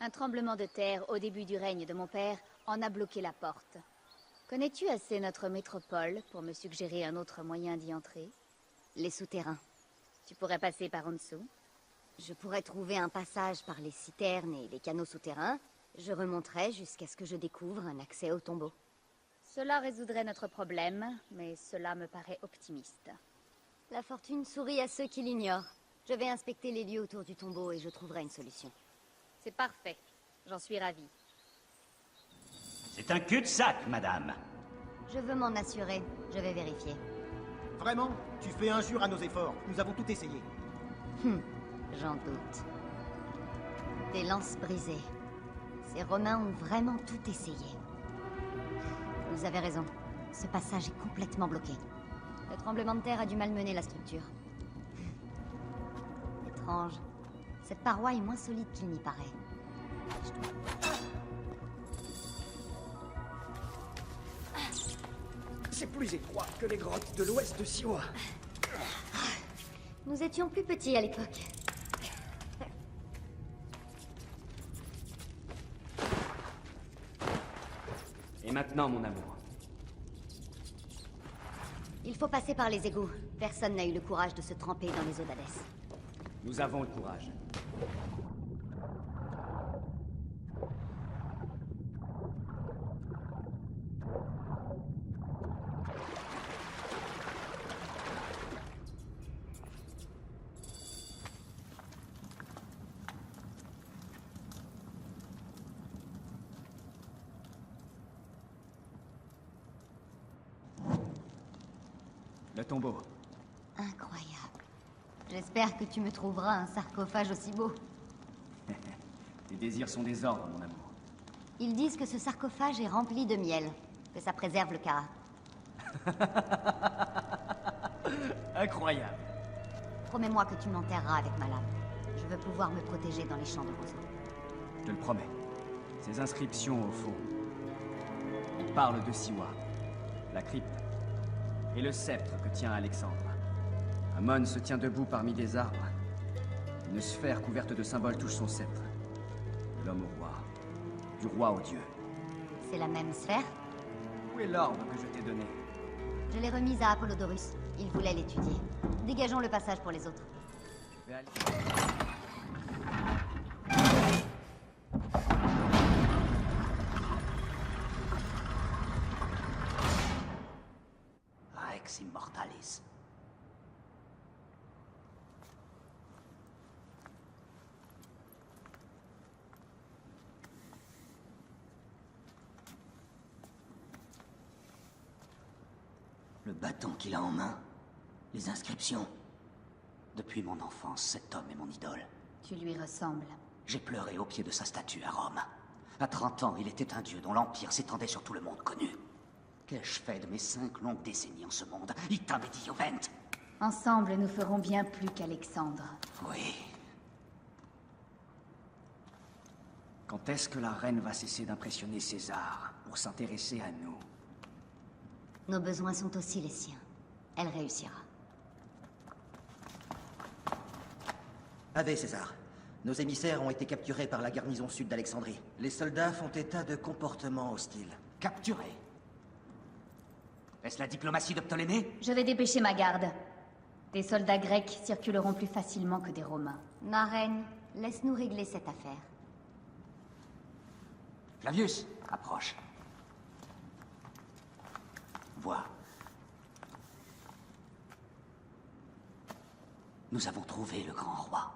Un tremblement de terre au début du règne de mon père en a bloqué la porte. Connais-tu assez notre métropole pour me suggérer un autre moyen d'y entrer? Les souterrains. Tu pourrais passer par en dessous? Je pourrais trouver un passage par les citernes et les canaux souterrains. Je remonterai jusqu'à ce que je découvre un accès au tombeau. Cela résoudrait notre problème, mais cela me paraît optimiste. La fortune sourit à ceux qui l'ignorent. Je vais inspecter les lieux autour du tombeau et je trouverai une solution. C'est parfait. J'en suis ravie. C'est un cul-de-sac, madame. Je veux m'en assurer. Je vais vérifier. Vraiment? Tu fais injure à nos efforts. Nous avons tout essayé. J'en doute. Des lances brisées. Ces Romains ont vraiment tout essayé. Vous avez raison. Ce passage est complètement bloqué. Le tremblement de terre a dû malmener la structure. Étrange. Cette paroi est moins solide qu'il n'y paraît. C'est plus étroit que les grottes de l'ouest de Siwa. Nous étions plus petits à l'époque. Et maintenant, mon amour. Il faut passer par les égouts. Personne n'a eu le courage de se tremper dans les eaux d'Hadès. Nous avons le courage. Le tombeau. Incroyable. J'espère que tu me trouveras un sarcophage aussi beau. Tes désirs sont des ordres, mon amour. Ils disent que ce sarcophage est rempli de miel, que ça préserve le Kara. Incroyable. Promets-moi que tu m'enterreras avec ma lame. Je veux pouvoir me protéger dans les champs de roseaux. Je te le promets. Ces inscriptions au fond. Elles parlent de Siwa, la crypte, et le sceptre que tient Alexandre. Amon se tient debout parmi des arbres. Une sphère couverte de symboles touche son sceptre. De l'homme au roi. Du roi au dieu. C'est la même sphère? Où est l'orbe que je t'ai donné? Je l'ai remise à Apollodorus. Il voulait l'étudier. Dégageons le passage pour les autres. Je vais aller... Rex Immortalis. Le bâton qu'il a en main, les inscriptions. Depuis mon enfance, cet homme est mon idole. Tu lui ressembles. J'ai pleuré au pied de sa statue à Rome. À 30 ans, il était un dieu dont l'empire s'étendait sur tout le monde connu. Qu'ai-je fait de mes 5 longues décennies en ce monde? Itam et Diovent. Ensemble, nous ferons bien plus qu'Alexandre. Oui. Quand est-ce que la reine va cesser d'impressionner César pour s'intéresser à nous? Nos besoins sont aussi les siens. Elle réussira. Ave César. Nos émissaires ont été capturés par la garnison sud d'Alexandrie. Les soldats font état de comportements hostiles. Capturés? Est-ce la diplomatie de Ptolémée? Je vais dépêcher ma garde. Des soldats grecs circuleront plus facilement que des Romains. Ma reine, laisse-nous régler cette affaire. Flavius, approche. Vois. Nous avons trouvé le grand roi.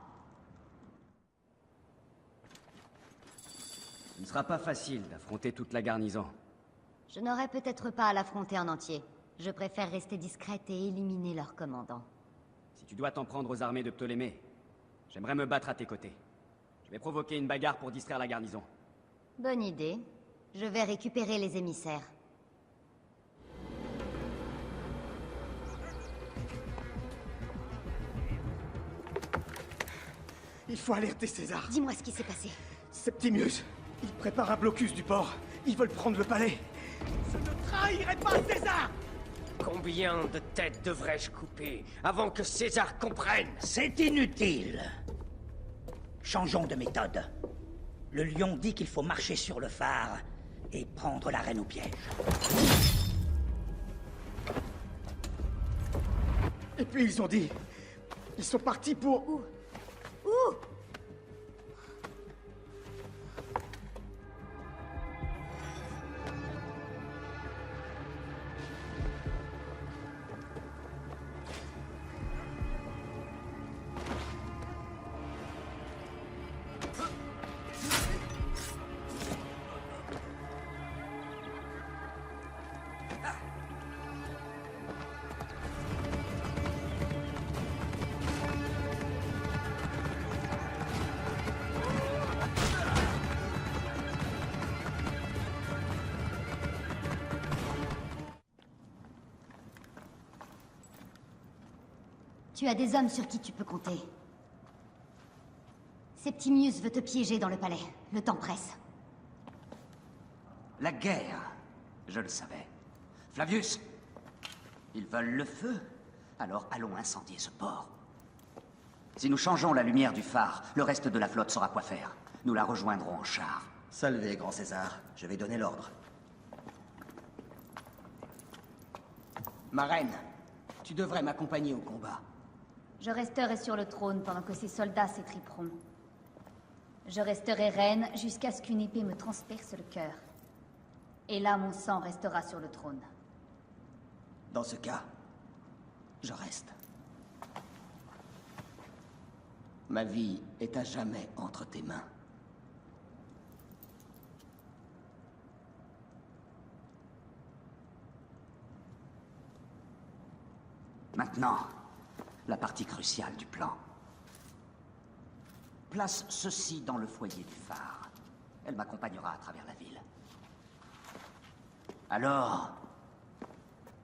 Ce ne sera pas facile d'affronter toute la garnison. Je n'aurais peut-être pas à l'affronter en entier. Je préfère rester discrète et éliminer leur commandant. Si tu dois t'en prendre aux armées de Ptolémée, j'aimerais me battre à tes côtés. Je vais provoquer une bagarre pour distraire la garnison. Bonne idée. Je vais récupérer les émissaires. Il faut alerter César. Dis-moi ce qui s'est passé. Septimius, il prépare un blocus du port. Ils veulent prendre le palais. Je ne trahirai pas César! Combien de têtes devrais-je couper avant que César comprenne? C'est inutile. Changeons de méthode. Le lion dit qu'il faut marcher sur le phare et prendre la reine au piège. Et puis ils ont dit... Ils sont partis pour... Où? Tu as des hommes sur qui tu peux compter. Septimius veut te piéger dans le palais. Le temps presse. La guerre, je le savais. Flavius, ils veulent le feu. Alors allons incendier ce port. Si nous changeons la lumière du phare, le reste de la flotte saura quoi faire. Nous la rejoindrons en char. Salvé, grand César. Je vais donner l'ordre. Ma reine, tu devrais m'accompagner au combat. Je resterai sur le trône pendant que ces soldats s'étriperont. Je resterai reine jusqu'à ce qu'une épée me transperce le cœur. Et là, mon sang restera sur le trône. Dans ce cas, je reste. Ma vie est à jamais entre tes mains. Maintenant, la partie cruciale du plan. Place ceci dans le foyer du phare. Elle m'accompagnera à travers la ville. Alors,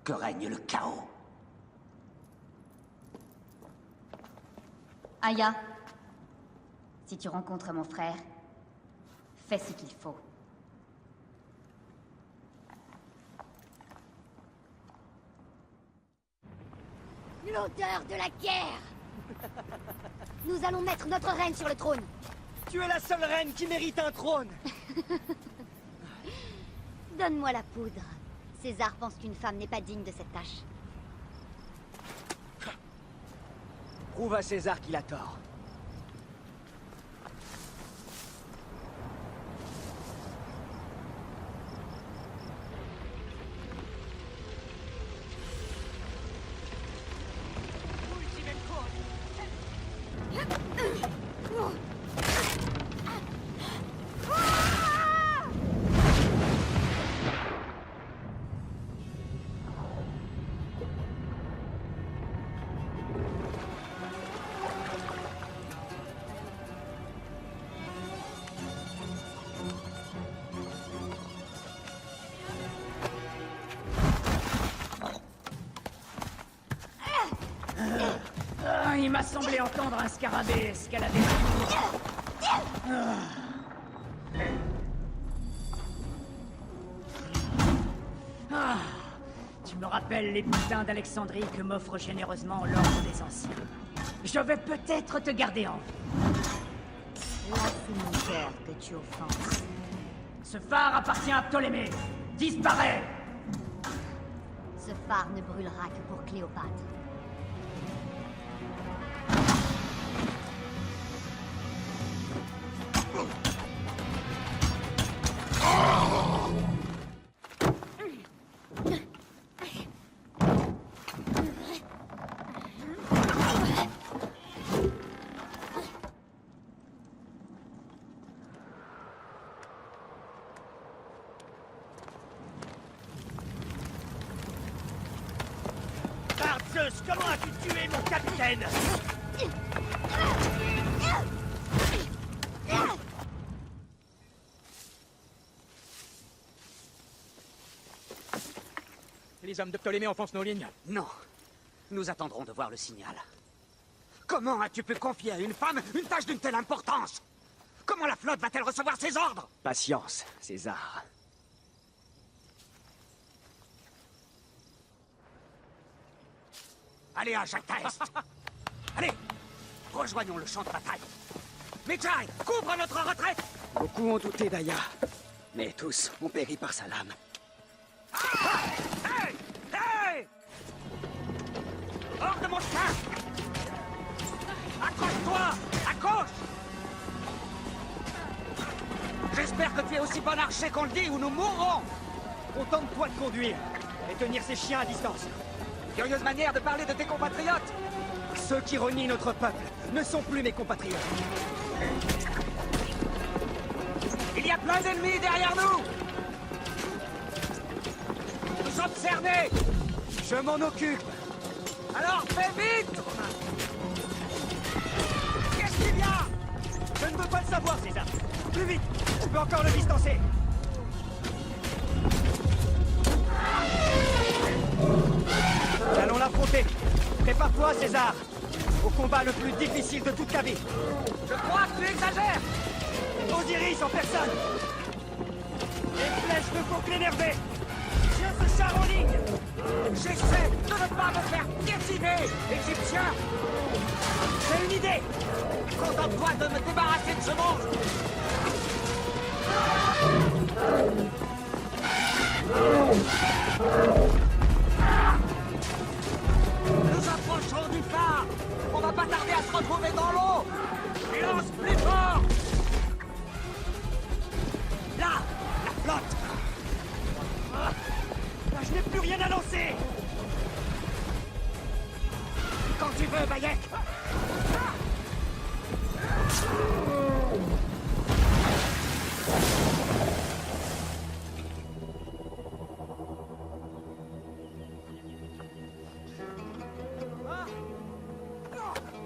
que règne le chaos. Aya, si tu rencontres mon frère, fais ce qu'il faut. L'odeur de la guerre! Nous allons mettre notre reine sur le trône. Tu es la seule reine qui mérite un trône. Donne-moi la poudre. César pense qu'une femme n'est pas digne de cette tâche. Prouve à César qu'il a tort. Il m'a semblé entendre un scarabée escalader. Tu me rappelles les boudins d'Alexandrie que m'offre généreusement l'ordre des anciens. Je vais peut-être te garder en vie. Là, c'est mon cœur que tu offenses. Ce phare appartient à Ptolémée. Disparaît! Ce phare ne brûlera que pour Cléopâtre. Zeus, comment as-tu tué mon capitaine? Les hommes de Ptolémée enfoncent nos lignes. Non. Nous attendrons de voir le signal. Comment as-tu pu confier à une femme une tâche d'une telle importance? Comment la flotte va-t-elle recevoir ses ordres? Patience, César. Allez à Jacta Est. Allez, rejoignons le champ de bataille. Medjay, couvre notre retraite. Beaucoup ont douté d'Aya, mais tous ont péri par sa lame. Hey! Hey! Hors de mon chemin! Accroche-toi! À gauche! J'espère que tu es aussi bon archer qu'on le dit ou nous mourrons! Contente-toi de conduire et tenir ces chiens à distance. Curieuse manière de parler de tes compatriotes! Ceux qui renient notre peuple ne sont plus mes compatriotes. Il y a plein d'ennemis derrière nous! Nous sommes cernés! Je m'en occupe! Alors fais vite! Qu'est-ce qu'il y a? Je ne veux pas le savoir, César! Plus vite! Je peux encore le distancer! Nous allons l'affronter! Prépare-toi, César! Au combat le plus difficile de toute ta vie! Je crois que tu exagères! Osiris en personne! Les flèches ne font que l'énerver! Tiens ce char en ligne! J'essaie de ne pas me faire piétiner, Égyptien! J'ai une idée! Contente-toi de me débarrasser de ce monstre! Nous approchons du phare! On va pas tarder à se retrouver dans l'eau! Lance plus fort! Là! La flotte! Là, je n'ai plus rien à lancer! Quand tu veux, Bayek!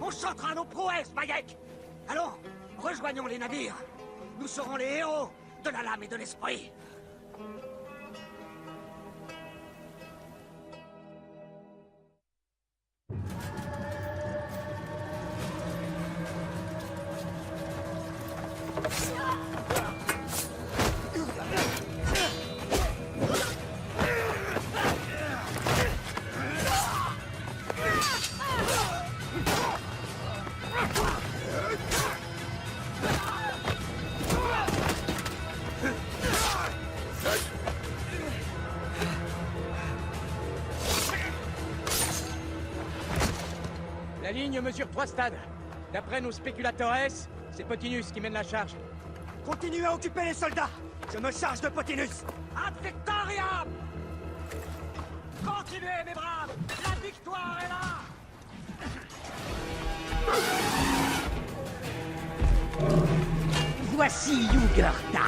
On chantera nos prouesses, Bayek! Allons, rejoignons les navires. Nous serons les héros de la lame et de l'esprit. La ligne mesure 3 stades. D'après nos spéculateurs, c'est Potinus qui mène la charge. Continuez à occuper les soldats. Je me charge de Potinus. Ad victoriam! Continuez, mes braves! La victoire est là! Voici Yugurta.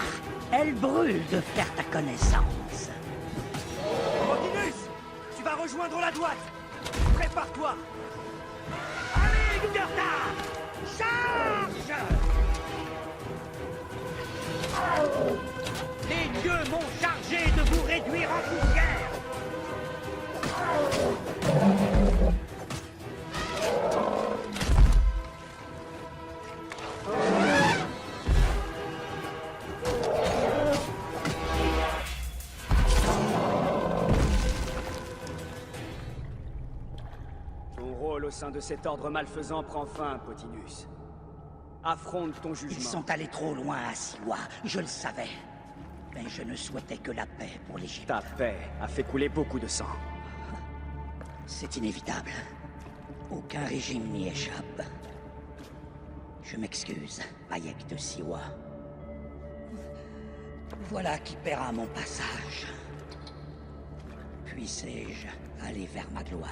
Elle brûle de faire ta connaissance. Potinus, tu vas rejoindre la droite. Prépare-toi. Allez, Yugurta! Charge! Les dieux m'ont chargé de vous réduire en poussière. Ton rôle au sein de cet ordre malfaisant prend fin, Potinus. Affronte ton jugement. Ils sont allés trop loin à Siwa, je le savais. Mais je ne souhaitais que la paix pour l'Égypte. Ta paix a fait couler beaucoup de sang. C'est inévitable. Aucun régime n'y échappe. Je m'excuse, Bayek de Siwa. Voilà qui paiera mon passage. Puissé-je aller vers ma gloire?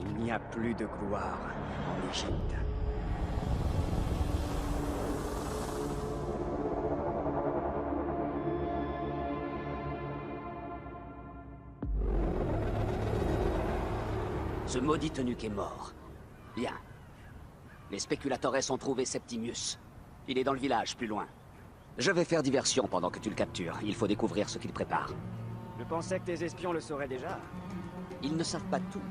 Il n'y a plus de gloire en Égypte. Ce maudit eunuque est mort. Bien. Les spéculateurs ont trouvé Septimius. Il est dans le village, plus loin. Je vais faire diversion pendant que tu le captures. Il faut découvrir ce qu'il prépare. Je pensais que tes espions le sauraient déjà. Ils ne savent pas tout.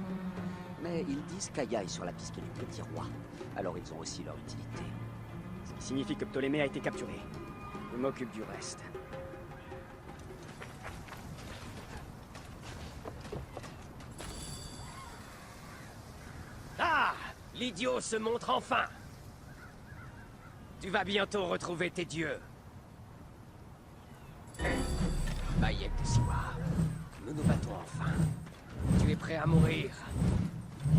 Mais ils disent qu'Aya est sur la piste du petit roi. Alors ils ont aussi leur utilité. Ce qui signifie que Ptolémée a été capturé. Je m'occupe du reste. Ah! L'idiot se montre enfin! Tu vas bientôt retrouver tes dieux. Bayek de Siwa, nous nous battons enfin. Tu es prêt à mourir?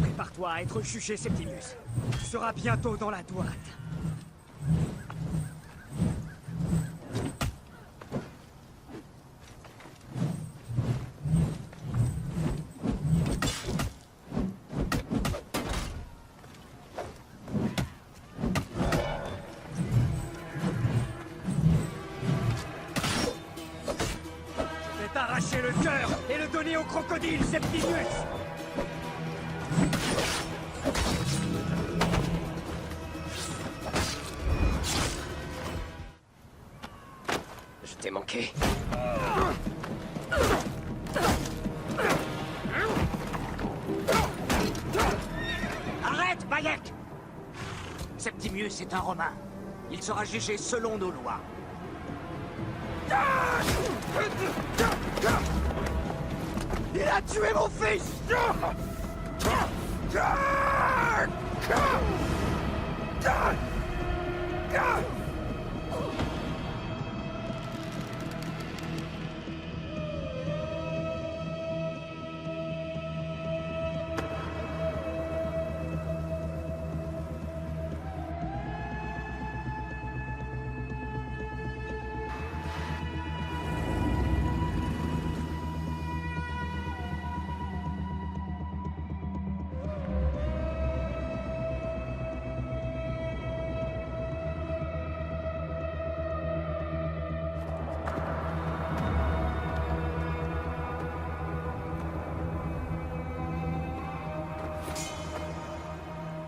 Prépare-toi à être jugé, Septimius. Tu seras bientôt dans la droite. Je vais t'arracher le cœur et le donner au crocodile, Septimius. Je t'ai manqué. Arrête, Bayek! Septimius est un Romain. Il sera jugé selon nos lois. Il a tué mon fils!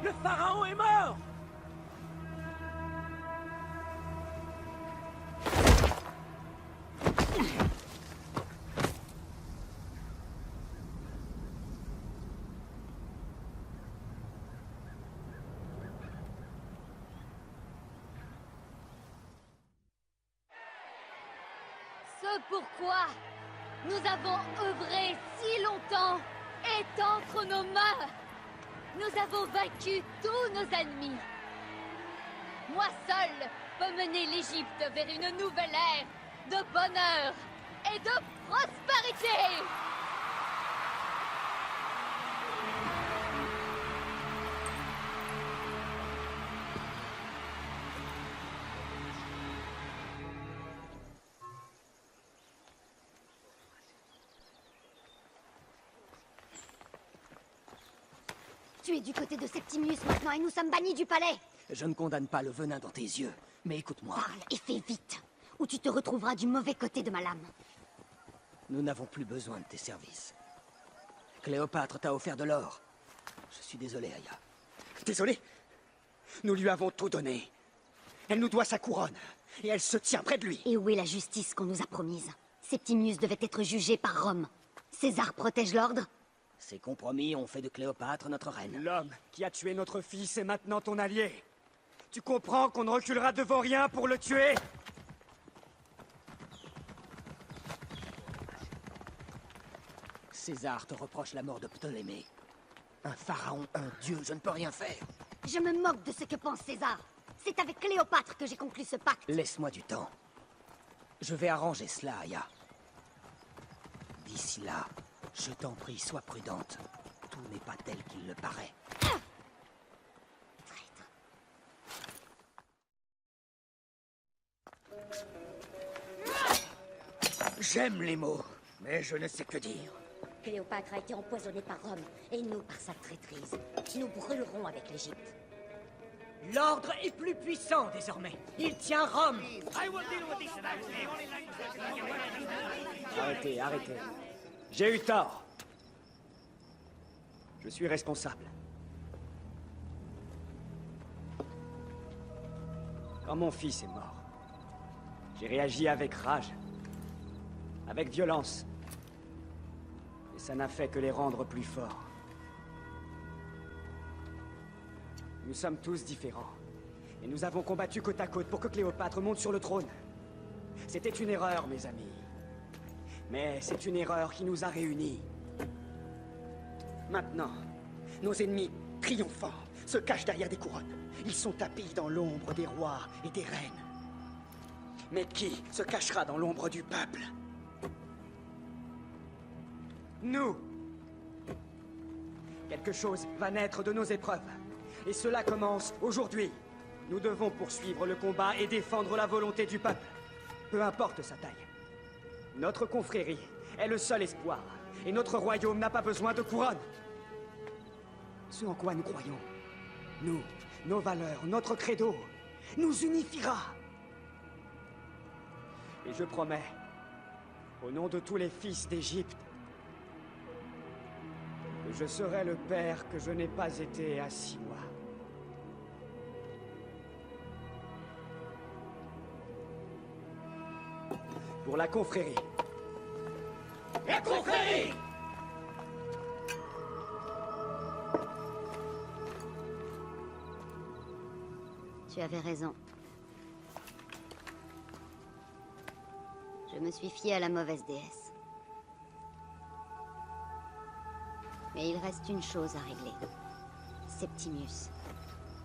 Le pharaon est mort! Ce pourquoi nous avons œuvré si longtemps est entre nos mains. Nous avons vaincu tous nos ennemis. Moi seul peux mener l'Égypte vers une nouvelle ère de bonheur et de prospérité. Tu es du côté de Septimius maintenant et nous sommes bannis du palais. Je ne condamne pas le venin dans tes yeux, mais écoute-moi. Parle et fais vite, ou tu te retrouveras du mauvais côté de ma lame. Nous n'avons plus besoin de tes services. Cléopâtre t'a offert de l'or. Je suis désolé, Aya. Désolé. Nous lui avons tout donné. Elle nous doit sa couronne, et elle se tient près de lui. Et où est la justice qu'on nous a promise? Septimius devait être jugé par Rome. César protège l'ordre? Ces compromis ont fait de Cléopâtre notre reine. L'homme qui a tué notre fils est maintenant ton allié. Tu comprends qu'on ne reculera devant rien pour le tuer? César te reproche la mort de Ptolémée. Un pharaon, un dieu, je ne peux rien faire. Je me moque de ce que pense César. C'est avec Cléopâtre que j'ai conclu ce pacte. Laisse-moi du temps. Je vais arranger cela, Aya. D'ici là, je t'en prie, sois prudente. Tout n'est pas tel qu'il le paraît. J'aime les mots, mais je ne sais que dire. Cléopâtre a été empoisonnée par Rome, et nous par sa traîtrise. Nous brûlerons avec l'Égypte. L'ordre est plus puissant désormais. Il tient Rome. Arrêtez, arrêtez. J'ai eu tort. Je suis responsable. Quand mon fils est mort, j'ai réagi avec rage, avec violence. Et ça n'a fait que les rendre plus forts. Nous sommes tous différents. Et nous avons combattu côte à côte pour que Cléopâtre monte sur le trône. C'était une erreur, mes amis. Mais c'est une erreur qui nous a réunis. Maintenant, nos ennemis triomphants se cachent derrière des couronnes. Ils sont tapis dans l'ombre des rois et des reines. Mais qui se cachera dans l'ombre du peuple? Nous! Quelque chose va naître de nos épreuves. Et cela commence aujourd'hui. Nous devons poursuivre le combat et défendre la volonté du peuple. Peu importe sa taille. Notre confrérie est le seul espoir. Et notre royaume n'a pas besoin de couronne. Ce en quoi nous croyons, nous, nos valeurs, notre credo, nous unifiera. Et je promets, au nom de tous les fils d'Égypte, que je serai le père que je n'ai pas été à Siwa. Pour la confrérie. La confrérie! Tu avais raison. Je me suis fié à la mauvaise déesse. Mais il reste une chose à régler. Septimius.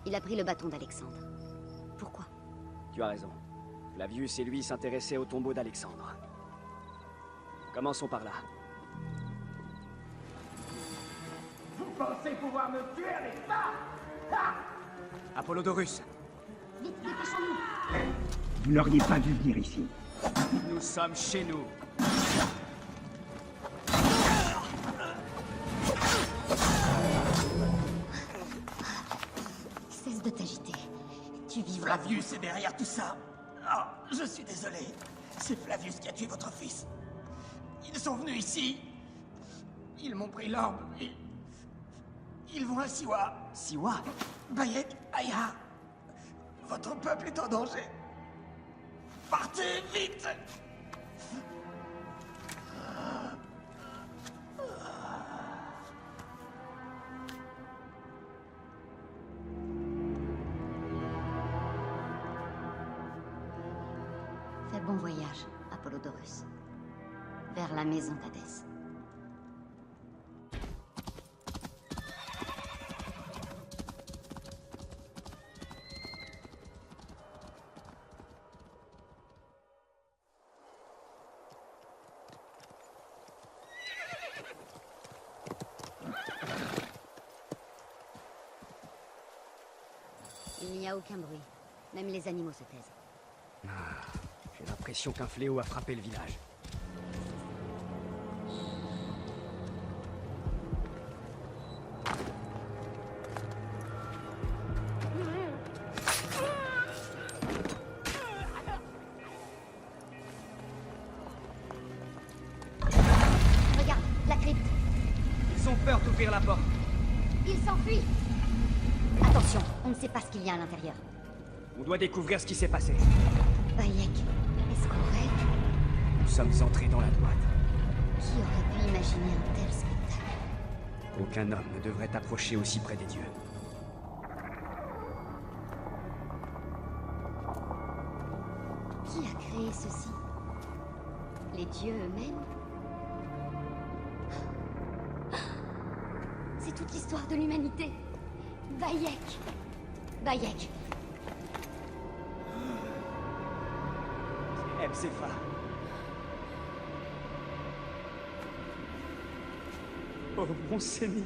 Il a pris le bâton d'Alexandre. Pourquoi? Tu as raison. Flavius et lui s'intéressaient au tombeau d'Alexandre. Commençons par là. Vous pensez pouvoir me tuer avec ça? Ah! Apollodorus. Vite, dépêchons-nous. Vous n'auriez pas dû venir ici. Nous sommes chez nous. Cesse de t'agiter. Tu vivras. Flavius est derrière tout ça. Oh, je suis désolé. C'est Flavius qui a tué votre fils. Ils sont venus ici. Ils m'ont pris l'orbe. Ils vont à Siwa. Siwa? Bayek, Aya. Votre peuple est en danger. Partez, vite! Fais bon voyage, Apollodorus. Vers la maison d'Hadès. Il n'y a aucun bruit. Même les animaux se taisent. J'ai l'impression qu'un fléau a frappé le village. Regarde, la crypte. Ils ont peur d'ouvrir la porte. Ils s'enfuient. Attention, on ne sait pas ce qu'il y a à l'intérieur. On doit découvrir ce qui s'est passé. Bayek, est-ce qu'on rêve? Nous sommes entrés dans la boîte. Qui aurait pu imaginer un tel spectacle? Aucun homme ne devrait approcher aussi près des dieux. Qui a créé ceci? Les dieux eux-mêmes? C'est toute l'histoire de l'humanité. Bayek. Bayek. C'est Ebzepha. Oh, mon Séni.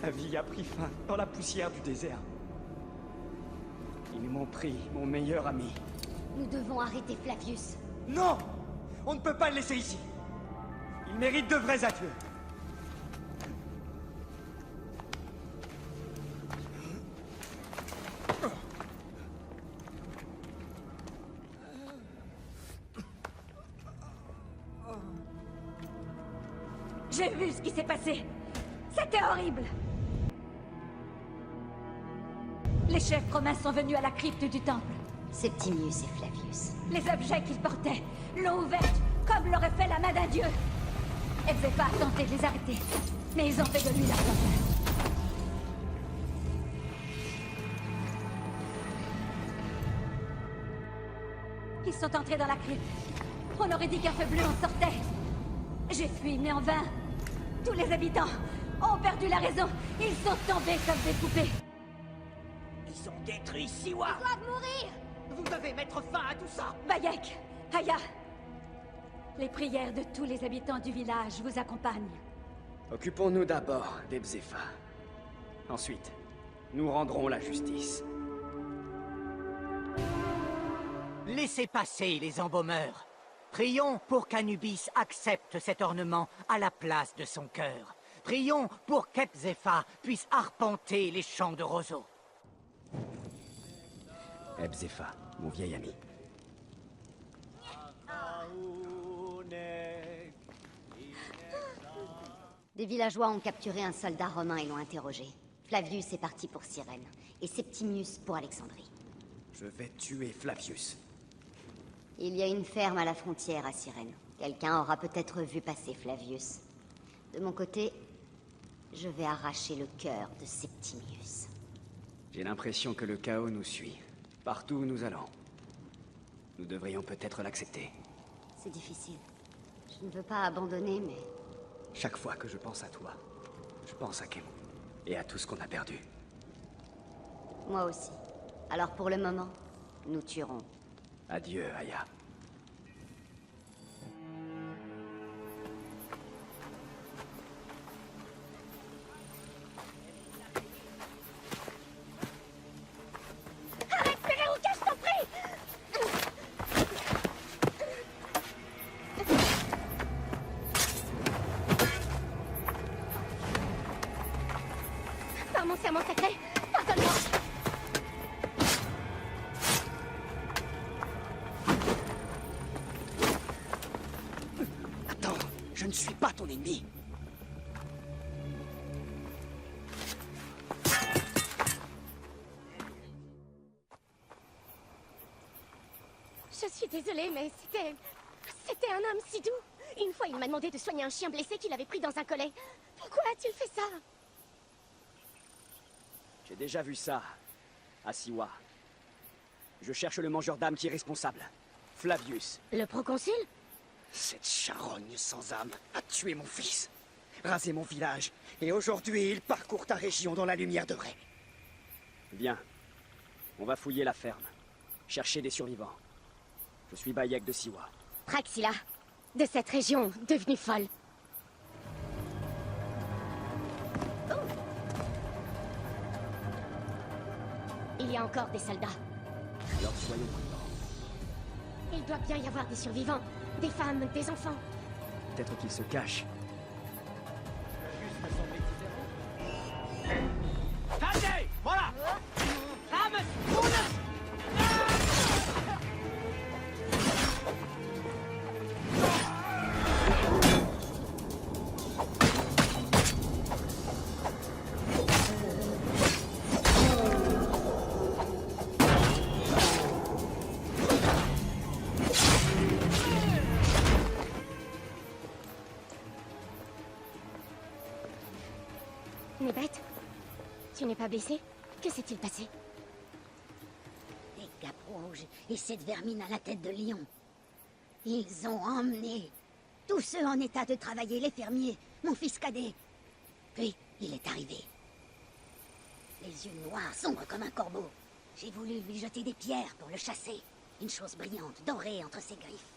Ta vie a pris fin dans la poussière du désert. Ils m'ont pris mon meilleur ami. Nous devons arrêter Flavius. Non! On ne peut pas le laisser ici. Il mérite de vrais adieux. J'ai vu ce qui s'est passé. C'était horrible. Les chefs romains sont venus à la crypte du temple. Septimius et Flavius. Les objets qu'ils portaient l'ont ouverte comme l'aurait fait la main d'un dieu. Ebzepha a tenté de les arrêter, mais ils ont fait de lui leur sauveur. Ils sont entrés dans la crypte. On aurait dit qu'un feu bleu en sortait. J'ai fui, mais en vain. Tous les habitants ont perdu la raison. Ils sont tombés comme des poupées. Ils ont détruit Siwa. Ils doivent mourir. Vous devez mettre fin à tout ça. Bayek, Aya, les prières de tous les habitants du village vous accompagnent. Occupons-nous d'abord d'Ebzefa. Ensuite, nous rendrons la justice. Laissez passer les embaumeurs. Prions pour qu'Anubis accepte cet ornement à la place de son cœur. Prions pour qu'Ebzefa puisse arpenter les champs de roseaux. Ebzefa, mon vieil ami. Des villageois ont capturé un soldat romain et l'ont interrogé. Flavius est parti pour Cyrène, et Septimius pour Alexandrie. Je vais tuer Flavius. Il y a une ferme à la frontière à Cyrène. Quelqu'un aura peut-être vu passer Flavius. De mon côté, je vais arracher le cœur de Septimius. J'ai l'impression que le chaos nous suit. Partout où nous allons. Nous devrions peut-être l'accepter. C'est difficile. Je ne veux pas abandonner, mais... Chaque fois que je pense à toi, je pense à Kemo. Et à tout ce qu'on a perdu. Moi aussi. Alors pour le moment, nous tuerons. Adieu, Aya. Arrête, Péréouka, je t'en prie. Par mon serment sacré, pardonne-moi. Attends, je ne suis pas ton ennemi. Je suis désolée, mais c'était un homme si doux. Une fois, il m'a demandé de soigner un chien blessé qu'il avait pris dans un collet. Pourquoi a-t-il fait ça? J'ai déjà vu ça, à Siwa. Je cherche le mangeur d'âme qui est responsable. Flavius. Le proconsul? Cette charogne sans âme a tué mon fils, rasé mon village, et aujourd'hui il parcourt ta région dans la lumière de Ré. Viens, on va fouiller la ferme, chercher des survivants. Je suis Bayek de Siwa. Praxila, de cette région devenue folle. Il y a encore des soldats. Alors soyons prudents. Il doit bien y avoir des survivants. Des femmes, des enfants. Peut-être qu'ils se cachent. Allez, voilà. Rame, Nébet, tu n'es pas blessé? Que s'est-il passé? Des capes rouges et cette vermine à la tête de lion. Ils ont emmené tous ceux en état de travailler, les fermiers, mon fils cadet. Puis, il est arrivé. Les yeux noirs, sombres comme un corbeau. J'ai voulu lui jeter des pierres pour le chasser. Une chose brillante, dorée entre ses griffes.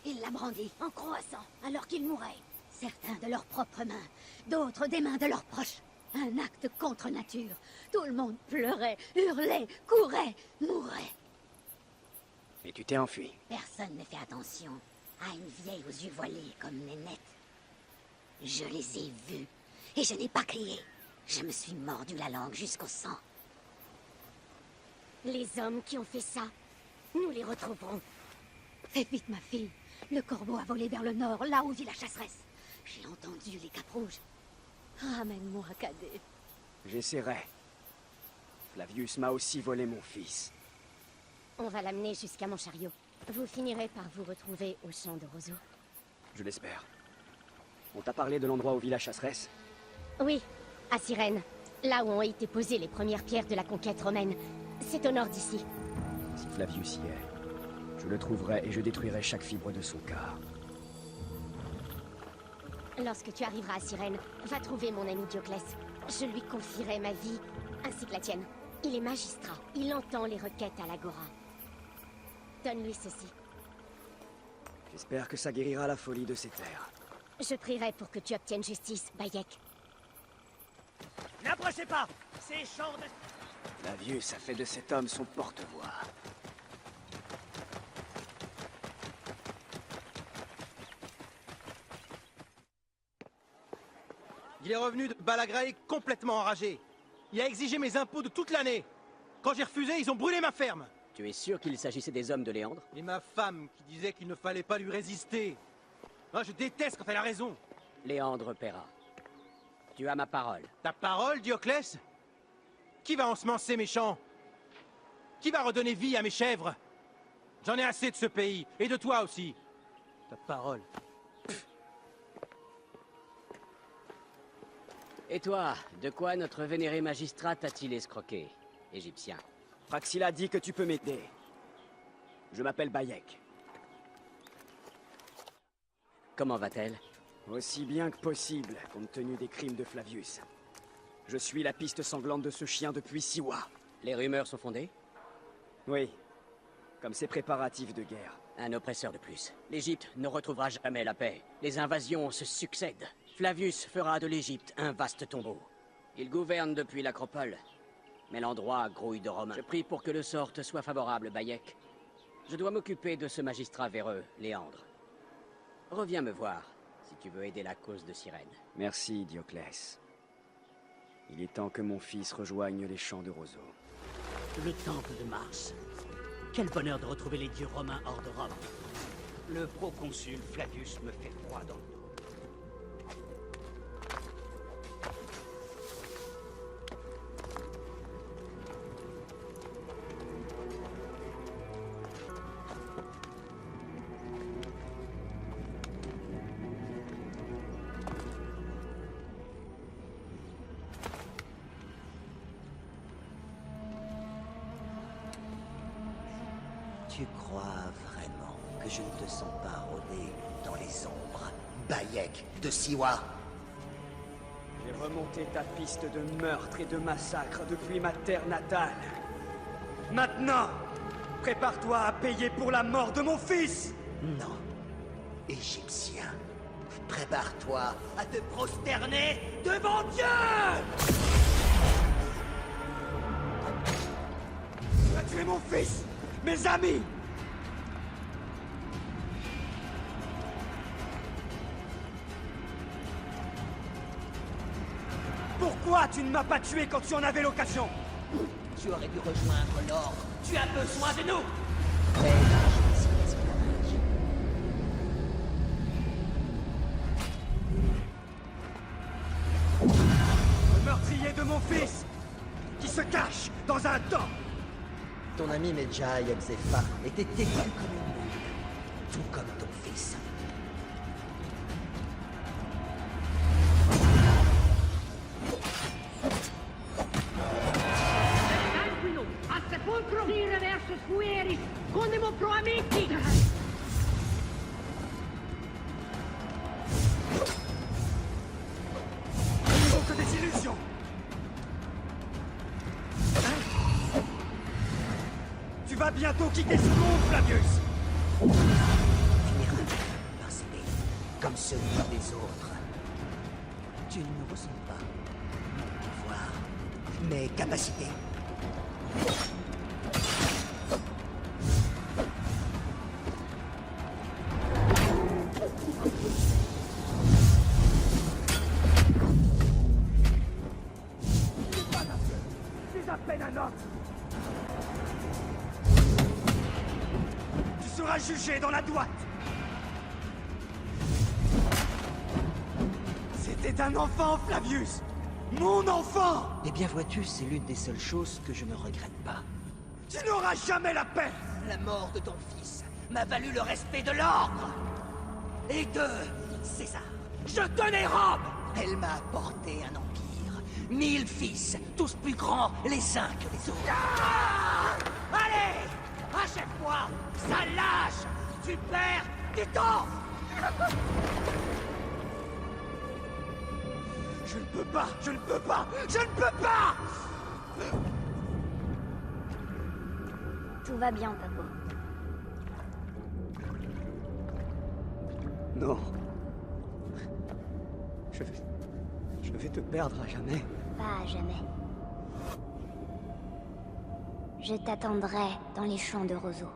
Il l'a brandie en croassant alors qu'il mourait. Certains de leurs propres mains, d'autres des mains de leurs proches. Un acte contre nature. Tout le monde pleurait, hurlait, courait, mourait. Et tu t'es enfui. Personne ne fait attention à une vieille aux yeux voilés comme Nénette. Je les ai vus et je n'ai pas crié. Je me suis mordu la langue jusqu'au sang. Les hommes qui ont fait ça, nous les retrouverons. Fais vite, ma fille. Le corbeau a volé vers le nord, là où vit la chasseresse. J'ai entendu les capes rouges. Ramène-moi, cadet. J'essaierai. Flavius m'a aussi volé mon fils. On va l'amener jusqu'à mon chariot. Vous finirez par vous retrouver au champ de roseaux. Je l'espère. On t'a parlé de l'endroit où vit la chasseresse? Oui, à Cyrène. Là où ont été posées les premières pierres de la conquête romaine. C'est au nord d'ici. Si Flavius y est, Je le trouverai et je détruirai chaque fibre de son corps. Lorsque tu arriveras à Cyrène, va trouver mon ami Dioclès. Je lui confierai ma vie, ainsi que la tienne. Il est magistrat, il entend les requêtes à l'Agora. Donne-lui ceci. J'espère que ça guérira la folie de ces terres. Je prierai pour que tu obtiennes justice, Bayek. N'approchez pas! Ces champs de... Flavius a fait de cet homme son porte-voix. Il est revenu de Balagrae complètement enragé. Il a exigé mes impôts de toute l'année. Quand j'ai refusé, ils ont brûlé ma ferme. Tu es sûr qu'il s'agissait des hommes de Léandre? Et ma femme qui disait qu'il ne fallait pas lui résister. Moi, je déteste quand elle a raison. Léandre paiera. Tu as ma parole. Ta parole, Dioclès? Qui va ensemencer mes champs? Qui va redonner vie à mes chèvres? J'en ai assez de ce pays, et de toi aussi. Ta parole. Et toi, de quoi notre vénéré magistrat t'a-t-il escroqué, Égyptien? Praxila dit que tu peux m'aider. Je m'appelle Bayek. Comment va-t-elle? Aussi bien que possible, compte tenu des crimes de Flavius. Je suis la piste sanglante de ce chien depuis 6 mois. Les rumeurs sont fondées? Oui, comme ses préparatifs de guerre. Un oppresseur de plus. L'Égypte ne retrouvera jamais la paix. Les invasions se succèdent. Flavius fera de l'Égypte un vaste tombeau. Il gouverne depuis l'Acropole, mais l'endroit grouille de Romains. Je prie pour que le sort te soit favorable, Bayek. Je dois m'occuper de ce magistrat véreux, Léandre. Reviens me voir, si tu veux aider la cause de Cyrène. Merci, Dioclès. Il est temps que mon fils rejoigne les champs de roseaux. Le temple de Mars. Quel bonheur de retrouver les dieux romains hors de Rome. Le proconsul Flavius me fait froid dans le dos. Tu crois vraiment que je ne te sens pas rôder dans les ombres, Bayek de Siwa? J'ai remonté ta piste de meurtre et de massacre depuis ma terre natale. Maintenant, prépare-toi à payer pour la mort de mon fils! Non. Égyptien, prépare-toi à te prosterner devant Dieu! Tu as tué mon fils! Mes amis! Pourquoi tu ne m'as pas tué quand tu en avais l'occasion? Tu aurais dû rejoindre l'ordre. Tu as besoin de nous! Le meurtrier de mon fils! Qui se cache dans un temple! Ton ami Medjay Elzefa était têtu comme une moule, tout comme ton fils. Tranquillo, al sepolcro dire versus fueris, condemo pro amici! Ils n'ont que des illusions! Tu vas bientôt quitter ce monde, Flavius! Finiras par céder, comme celui des autres. Tu ne me ressens pas mon pouvoir, mes capacités. C'est à peine un homme! Tu seras jugé dans la droite! C'était un enfant, Flavius! Mon enfant! Eh bien, vois-tu, c'est l'une des seules choses que je ne regrette pas. Tu n'auras jamais la paix! La mort de ton fils m'a valu le respect de l'ordre et de César. Je tenais Rome! Elle m'a apporté un empire, 1000 fils, tous plus grands les uns que les autres. Allez! À chaque fois, ça lâche. Tu perds du temps. Je ne peux pas, je ne peux pas, je ne peux pas. Tout va bien, Papo. Non. Je vais te perdre à jamais. Pas à jamais. Je t'attendrai dans les champs de roseaux.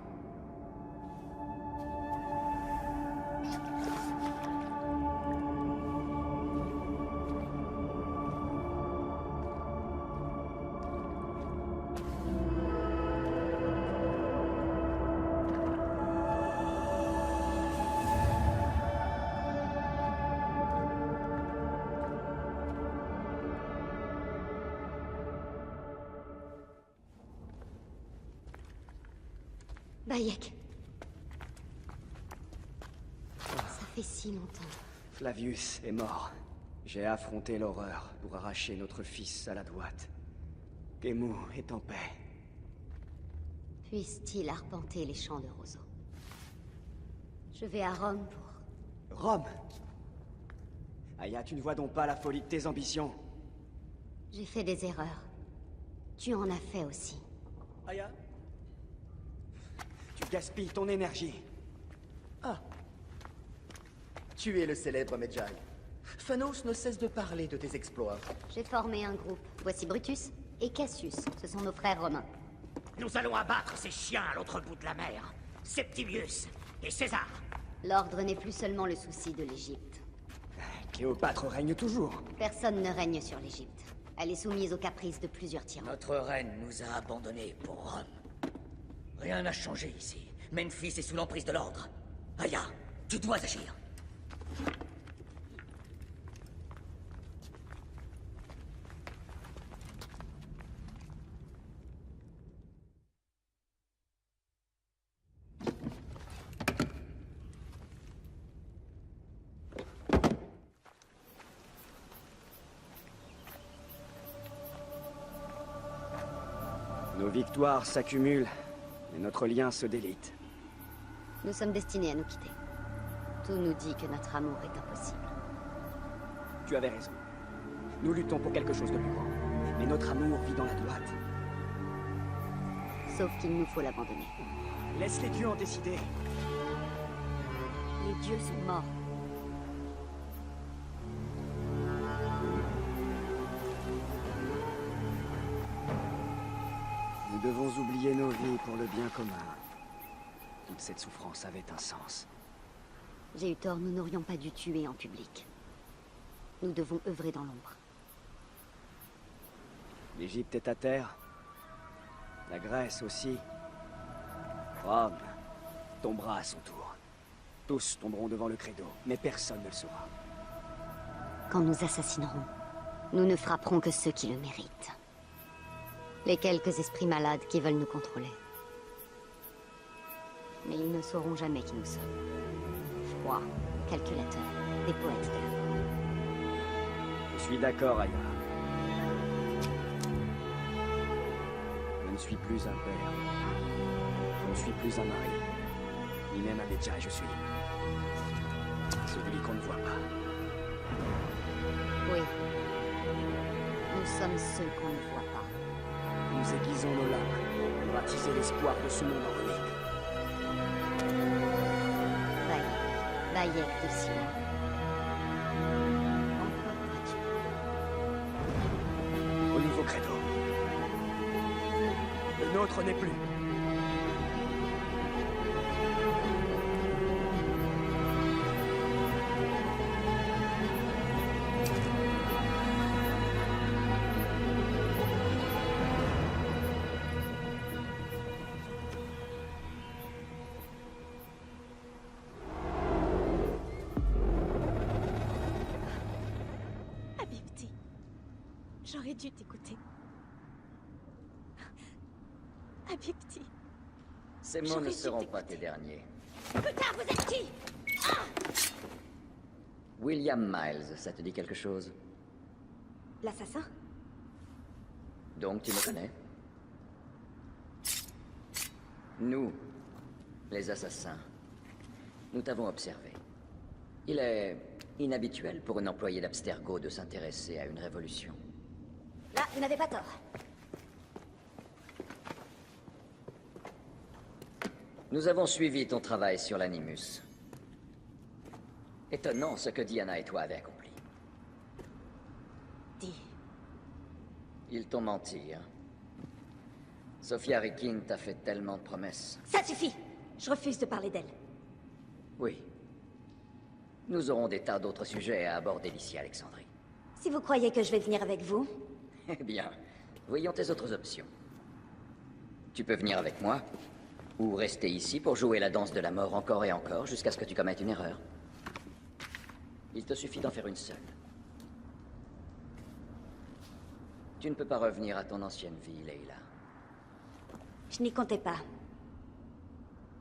Bayek. Ça fait si longtemps. Flavius est mort. J'ai affronté l'horreur pour arracher notre fils à la droite. Kemu est en paix. Puisse-t-il arpenter les champs de roseaux. Je vais à Rome pour... Rome? Aya, tu ne vois donc pas la folie de tes ambitions? J'ai fait des erreurs. Tu en as fait aussi. Aya? Tu gaspilles ton énergie. Ah. Tu es le célèbre Medjay. Phanos ne cesse de parler de tes exploits. J'ai formé un groupe. Voici Brutus et Cassius. Ce sont nos frères romains. Nous allons abattre ces chiens à l'autre bout de la mer. Septimius et César. L'ordre n'est plus seulement le souci de l'Égypte. Cléopâtre règne toujours. Personne ne règne sur l'Égypte. Elle est soumise aux caprices de plusieurs tyrans. Notre reine nous a abandonnés pour Rome. Rien n'a changé ici. Memphis est sous l'emprise de l'ordre. Aya, tu dois agir. Nos victoires s'accumulent et notre lien se délite. Nous sommes destinés à nous quitter. Tout nous dit que notre amour est impossible. Tu avais raison. Nous luttons pour quelque chose de plus grand. Mais notre amour vit dans la droite. Sauf qu'il nous faut l'abandonner. Laisse les dieux en décider. Les dieux sont morts. Nous devons oublier nos vies pour le bien commun. Toute cette souffrance avait un sens. J'ai eu tort, nous n'aurions pas dû tuer en public. Nous devons œuvrer dans l'ombre. L'Égypte est à terre. La Grèce aussi. Rome tombera à son tour. Tous tomberont devant le credo, mais personne ne le saura. Quand nous assassinerons, nous ne frapperons que ceux qui le méritent. Les quelques esprits malades qui veulent nous contrôler. Mais ils ne sauront jamais qui nous sommes. Froids, calculateurs, des poètes de la mort. Je suis d'accord, Aya. Je ne suis plus un père. Je ne suis plus un mari. Ni même un Medjay, je suis celui qu'on ne voit pas. Oui. Nous sommes ceux qu'on ne voit pas. Nous aiguisons nos lames pour attiser l'espoir de ce monde en relique. Bayek de Sion. Encore crois-tu? Au nouveau credo. Le nôtre n'est plus. J'aurais dû t'écouter. Habibti. Ces mots ne seront pas tes derniers. Putain, vous êtes qui? William Miles, ça te dit quelque chose? L'assassin? Donc tu me connais? Nous, les assassins, nous t'avons observé. Il est inhabituel pour un employé d'Abstergo de s'intéresser à une révolution. Là, vous n'avez pas tort. Nous avons suivi ton travail sur l'Animus. Étonnant ce que Diana et toi avez accompli. Dis. Ils t'ont menti, hein. Sophia Rikin t'a fait tellement de promesses. Ça suffit! Je refuse de parler d'elle. Oui. Nous aurons des tas d'autres sujets à aborder d'ici Alexandrie. Si vous croyez que je vais venir avec vous... Eh bien, voyons tes autres options. Tu peux venir avec moi, ou rester ici pour jouer la danse de la mort encore et encore jusqu'à ce que tu commettes une erreur. Il te suffit d'en faire une seule. Tu ne peux pas revenir à ton ancienne vie, Leila. Je n'y comptais pas.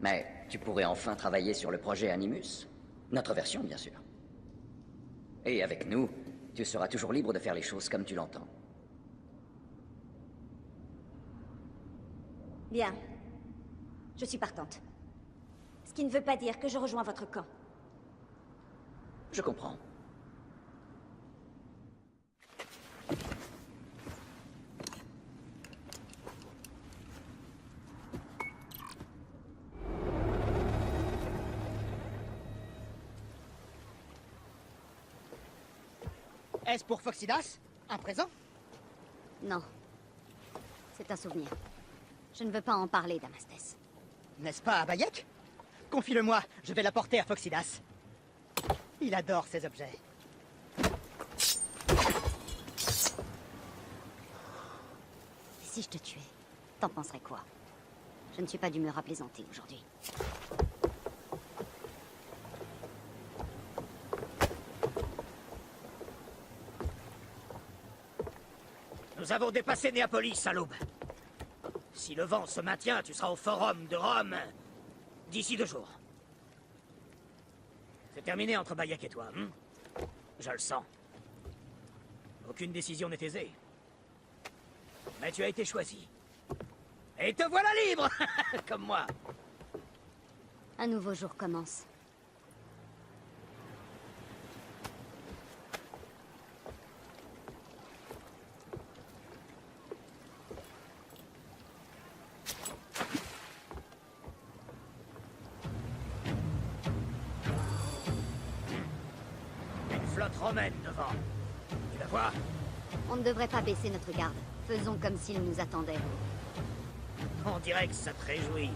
Mais tu pourrais enfin travailler sur le projet Animus. Notre version, bien sûr. Et avec nous, tu seras toujours libre de faire les choses comme tu l'entends. Bien. Je suis partante. Ce qui ne veut pas dire que je rejoins votre camp. Je comprends. Est-ce pour Phoxidas? Un présent? Non. C'est un souvenir. Je ne veux pas en parler, Damastès. N'est-ce pas, Bayek? Confie-le-moi, je vais l'apporter à Phoxidas. Il adore ces objets. Et si je te tuais, t'en penserais quoi? Je ne suis pas d'humeur à plaisanter aujourd'hui. Nous avons dépassé Néapolis à l'aube. Si le vent se maintient, tu seras au Forum de Rome d'ici 2 jours. C'est terminé entre Bayek et toi, hein? Je le sens. Aucune décision n'est aisée. Mais tu as été choisi. Et te voilà libre, comme moi. Un nouveau jour commence. Romaine devant. Tu la vois? On ne devrait pas baisser notre garde. Faisons comme s'ils nous attendaient. On dirait que ça te réjouit.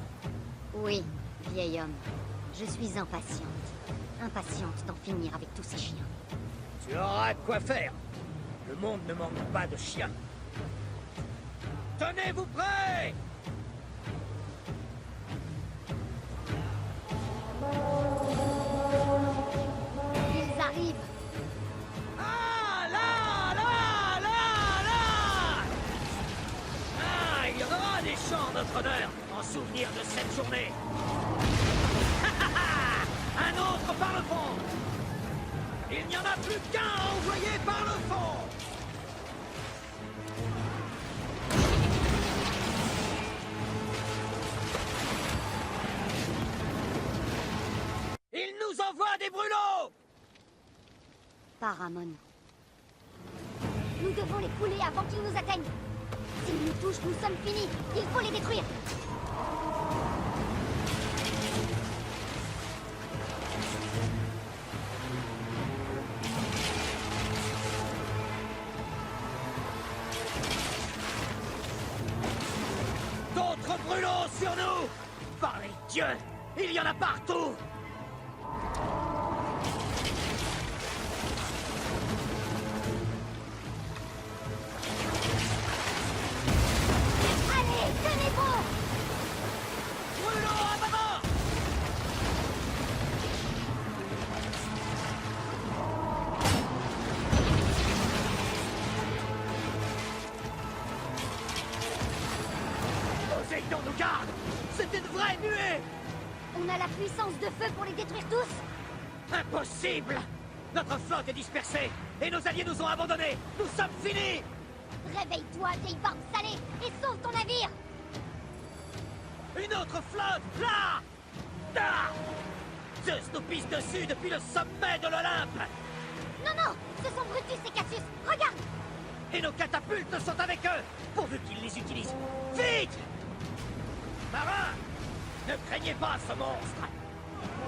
Oui, vieil homme. Je suis impatiente. Impatiente d'en finir avec tous ces chiens. Tu auras de quoi faire. Le monde ne manque pas de chiens. Tenez-vous prêts! Ils arrivent! En notre honneur, en souvenir de cette journée. Un autre par le fond. Il n'y en a plus qu'un à envoyer par le fond. Il nous envoie des brûlots. Paramon. Nous devons les couler avant qu'ils nous atteignent. S'ils nous touchent, nous sommes finis. Il faut les détruire. D'autres brûlots sur nous! Par les dieux! Il y en a partout! C'est une vraie nuée! On a la puissance de feu pour les détruire tous? Impossible! Notre flotte est dispersée et nos alliés nous ont abandonnés! Nous sommes finis! Réveille-toi, vieille barbe salée, et sauve ton navire! Une autre flotte, là! Ah! Zeus nous pisse dessus depuis le sommet de l'Olympe! Non, non! Ce sont Brutus et Cassius! Regarde! Et nos catapultes sont avec eux, pourvu qu'ils les utilisent. Vite! Marins, ne craignez pas ce monstre.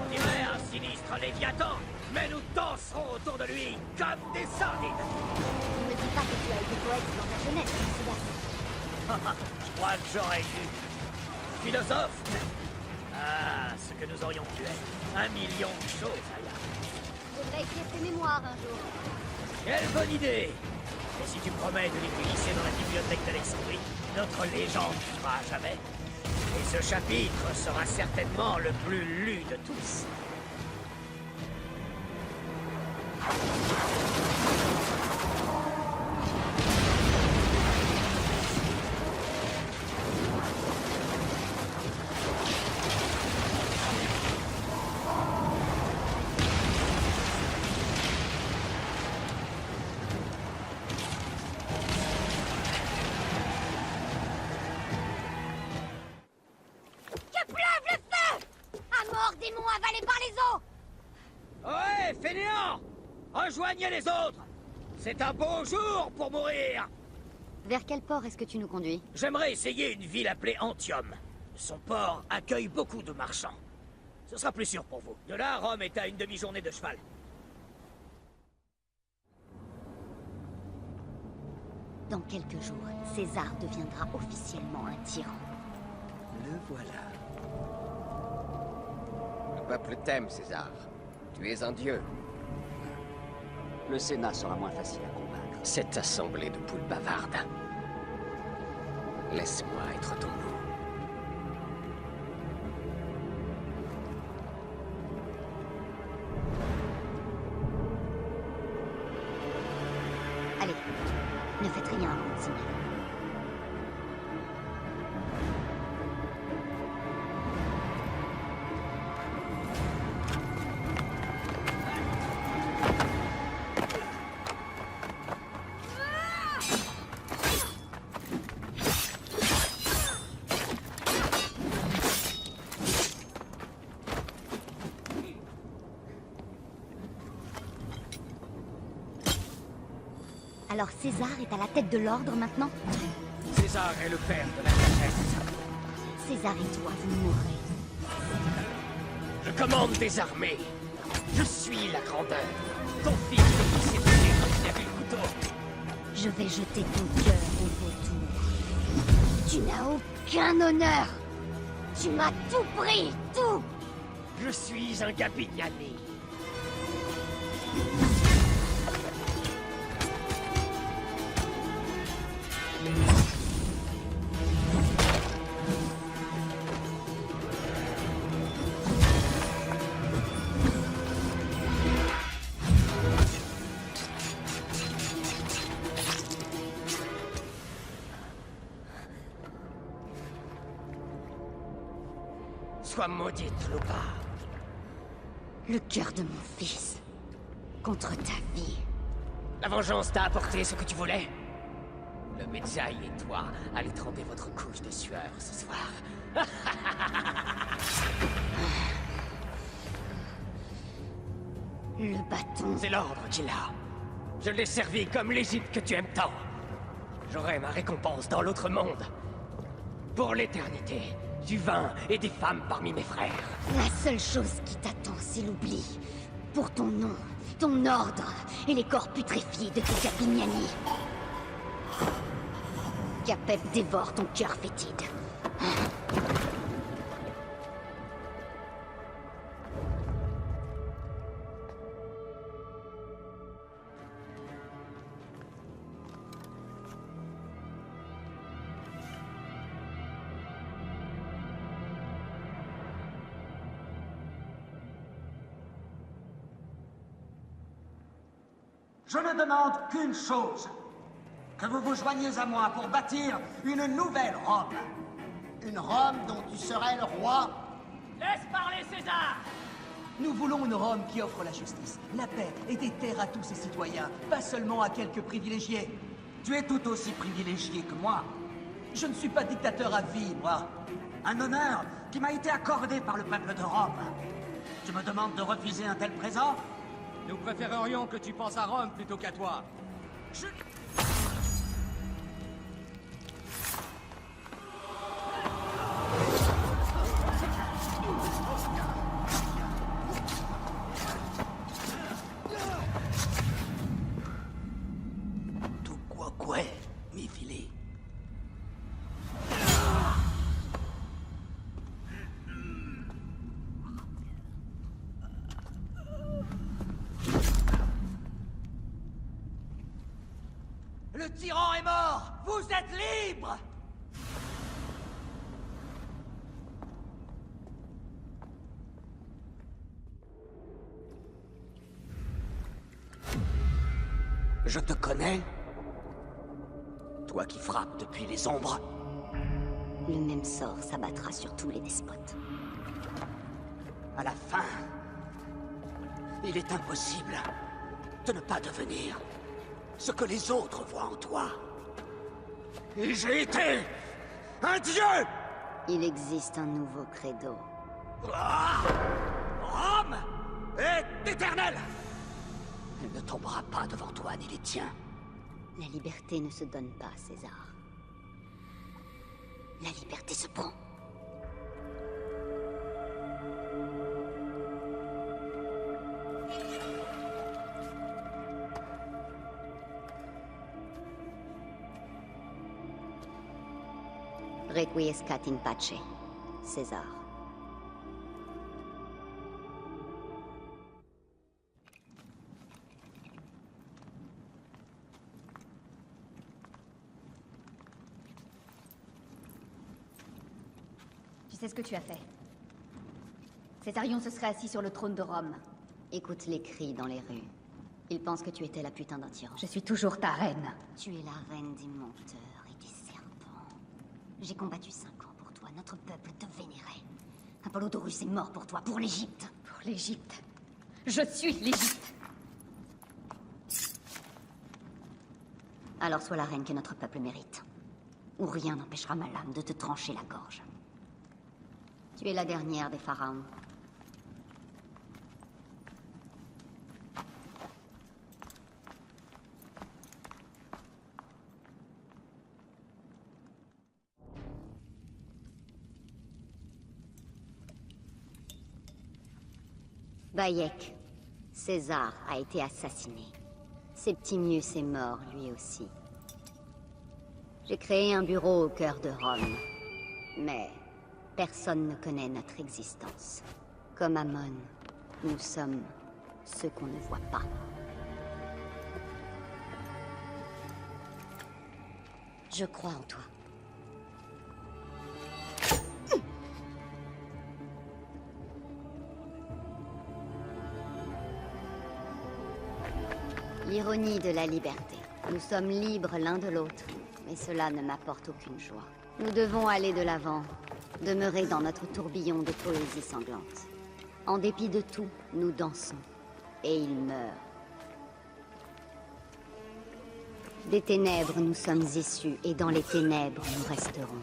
On dirait un sinistre Léviathan, mais nous danserons autour de lui comme des sardines. Ne me dis pas que tu as été poète dans ta jeunesse, Silas. Je crois que j'aurais dû. Philosophe? Ah, ce que nous aurions pu être. 1 million de choses, Aya. Faudrait écrire tes mémoires un jour. Quelle bonne idée! Et si tu promets de les glisser dans la bibliothèque d'Alexandrie, notre légende vivra à jamais. Et ce chapitre sera certainement le plus lu de tous. Ouais, fainéant! Rejoignez les autres! C'est un beau jour pour mourir! Vers quel port est-ce que tu nous conduis? J'aimerais essayer une ville appelée Antium. Son port accueille beaucoup de marchands. Ce sera plus sûr pour vous. De là, Rome est à une demi-journée de cheval. Dans quelques jours, César deviendra officiellement un tyran. Le voilà. Le peuple t'aime, César. Tu es un dieu. Le Sénat sera moins facile à convaincre. Cette assemblée de poules bavardes. Laisse-moi être ton loup. Allez, ne faites rien avant de signaler. Alors César est à la tête de l'ordre maintenant? César est le père de la sagesse. César et toi, vous mourrez. Je commande des armées. Je suis la grandeur. Ton fils s'est touché quand il a vu le couteau. Je vais jeter ton cœur au vautour. Tu n'as aucun honneur. Tu m'as tout pris, tout. Je suis un Gabignani. Sois maudite, Lupa. Le cœur de mon fils. Contre ta vie. La vengeance t'a apporté ce que tu voulais. Le Medjay et toi allez tremper votre couche de sueur ce soir. Le bâton. C'est l'ordre qui l'a. Je l'ai servi comme l'Égypte que tu aimes tant. J'aurai ma récompense dans l'autre monde. Pour l'éternité, du vin et des femmes parmi mes frères. La seule chose qui t'attend, c'est l'oubli. Pour ton nom, ton ordre et les corps putréfiés de tes Gabignani. Capep dévore ton cœur fétide. Je ne demande qu'une chose. Que vous vous joigniez à moi pour bâtir une nouvelle Rome. Une Rome dont tu serais le roi? Laisse parler César! Nous voulons une Rome qui offre la justice, la paix et des terres à tous ses citoyens, pas seulement à quelques privilégiés. Tu es tout aussi privilégié que moi. Je ne suis pas dictateur à vie, moi. Un honneur qui m'a été accordé par le peuple de Rome. Tu me demandes de refuser un tel présent? Nous préférerions que tu penses à Rome plutôt qu'à toi. Mi fili. Le tyran est mort! Vous êtes libre! Je te connais? Toi qui frappes depuis les ombres. Le même sort s'abattra sur tous les despotes. À la fin, il est impossible de ne pas devenir ce que les autres voient en toi. Et j'ai été un dieu! Il existe un nouveau credo. Ah! Rome est éternelle! Elle ne tombera pas devant toi ni les tiens. La liberté ne se donne pas, César. La liberté se prend. Requiescat in pace, César. Tu sais ce que tu as fait. Césarion se serait assis sur le trône de Rome. Écoute les cris dans les rues. Ils pensent que tu étais la putain d'un tyran. Je suis toujours ta reine. Tu es la reine des menteurs et des serpents. J'ai combattu 5 ans pour toi. Notre peuple te vénérait. Apollodorus est mort pour toi, pour l'Égypte. Pour l'Égypte. Je suis l'Égypte. Alors sois la reine que notre peuple mérite. Ou rien n'empêchera ma lame de te trancher la gorge. Tu es la dernière des pharaons. Bayek, César a été assassiné. Septimius est mort, lui aussi. J'ai créé un bureau au cœur de Rome. Mais personne ne connaît notre existence. Comme Amon, nous sommes ceux qu'on ne voit pas. Je crois en toi. L'ironie de la liberté. Nous sommes libres l'un de l'autre, mais cela ne m'apporte aucune joie. Nous devons aller de l'avant, demeurer dans notre tourbillon de poésie sanglante. En dépit de tout, nous dansons, et il meurt. Des ténèbres, nous sommes issus, et dans les ténèbres, nous resterons.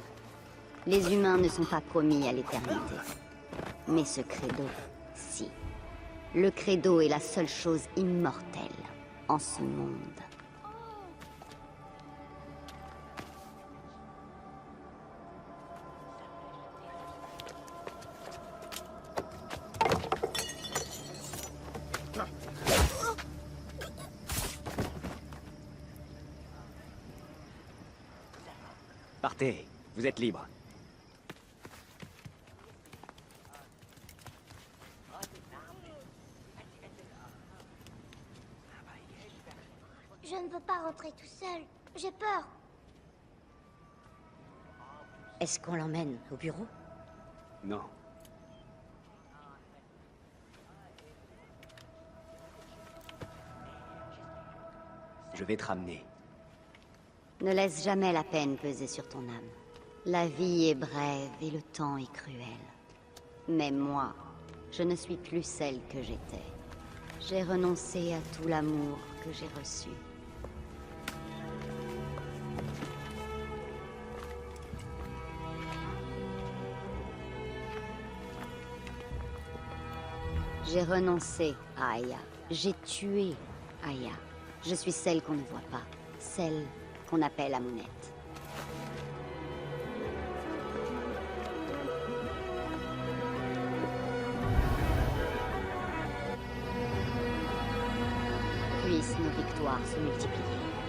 Les humains ne sont pas promis à l'éternité. Mais ce credo, si. Le credo est la seule chose immortelle en ce monde. Partez, vous êtes libre. Je ne veux pas rentrer tout seul. J'ai peur. Est-ce qu'on l'emmène au bureau? Non. Je vais te ramener. Ne laisse jamais la peine peser sur ton âme. La vie est brève et le temps est cruel. Mais moi, je ne suis plus celle que j'étais. J'ai renoncé à tout l'amour que j'ai reçu. J'ai renoncé à Aya. J'ai tué Aya. Je suis celle qu'on ne voit pas. Celle qu'on appelle Amonette. Puissent nos victoires se multiplier.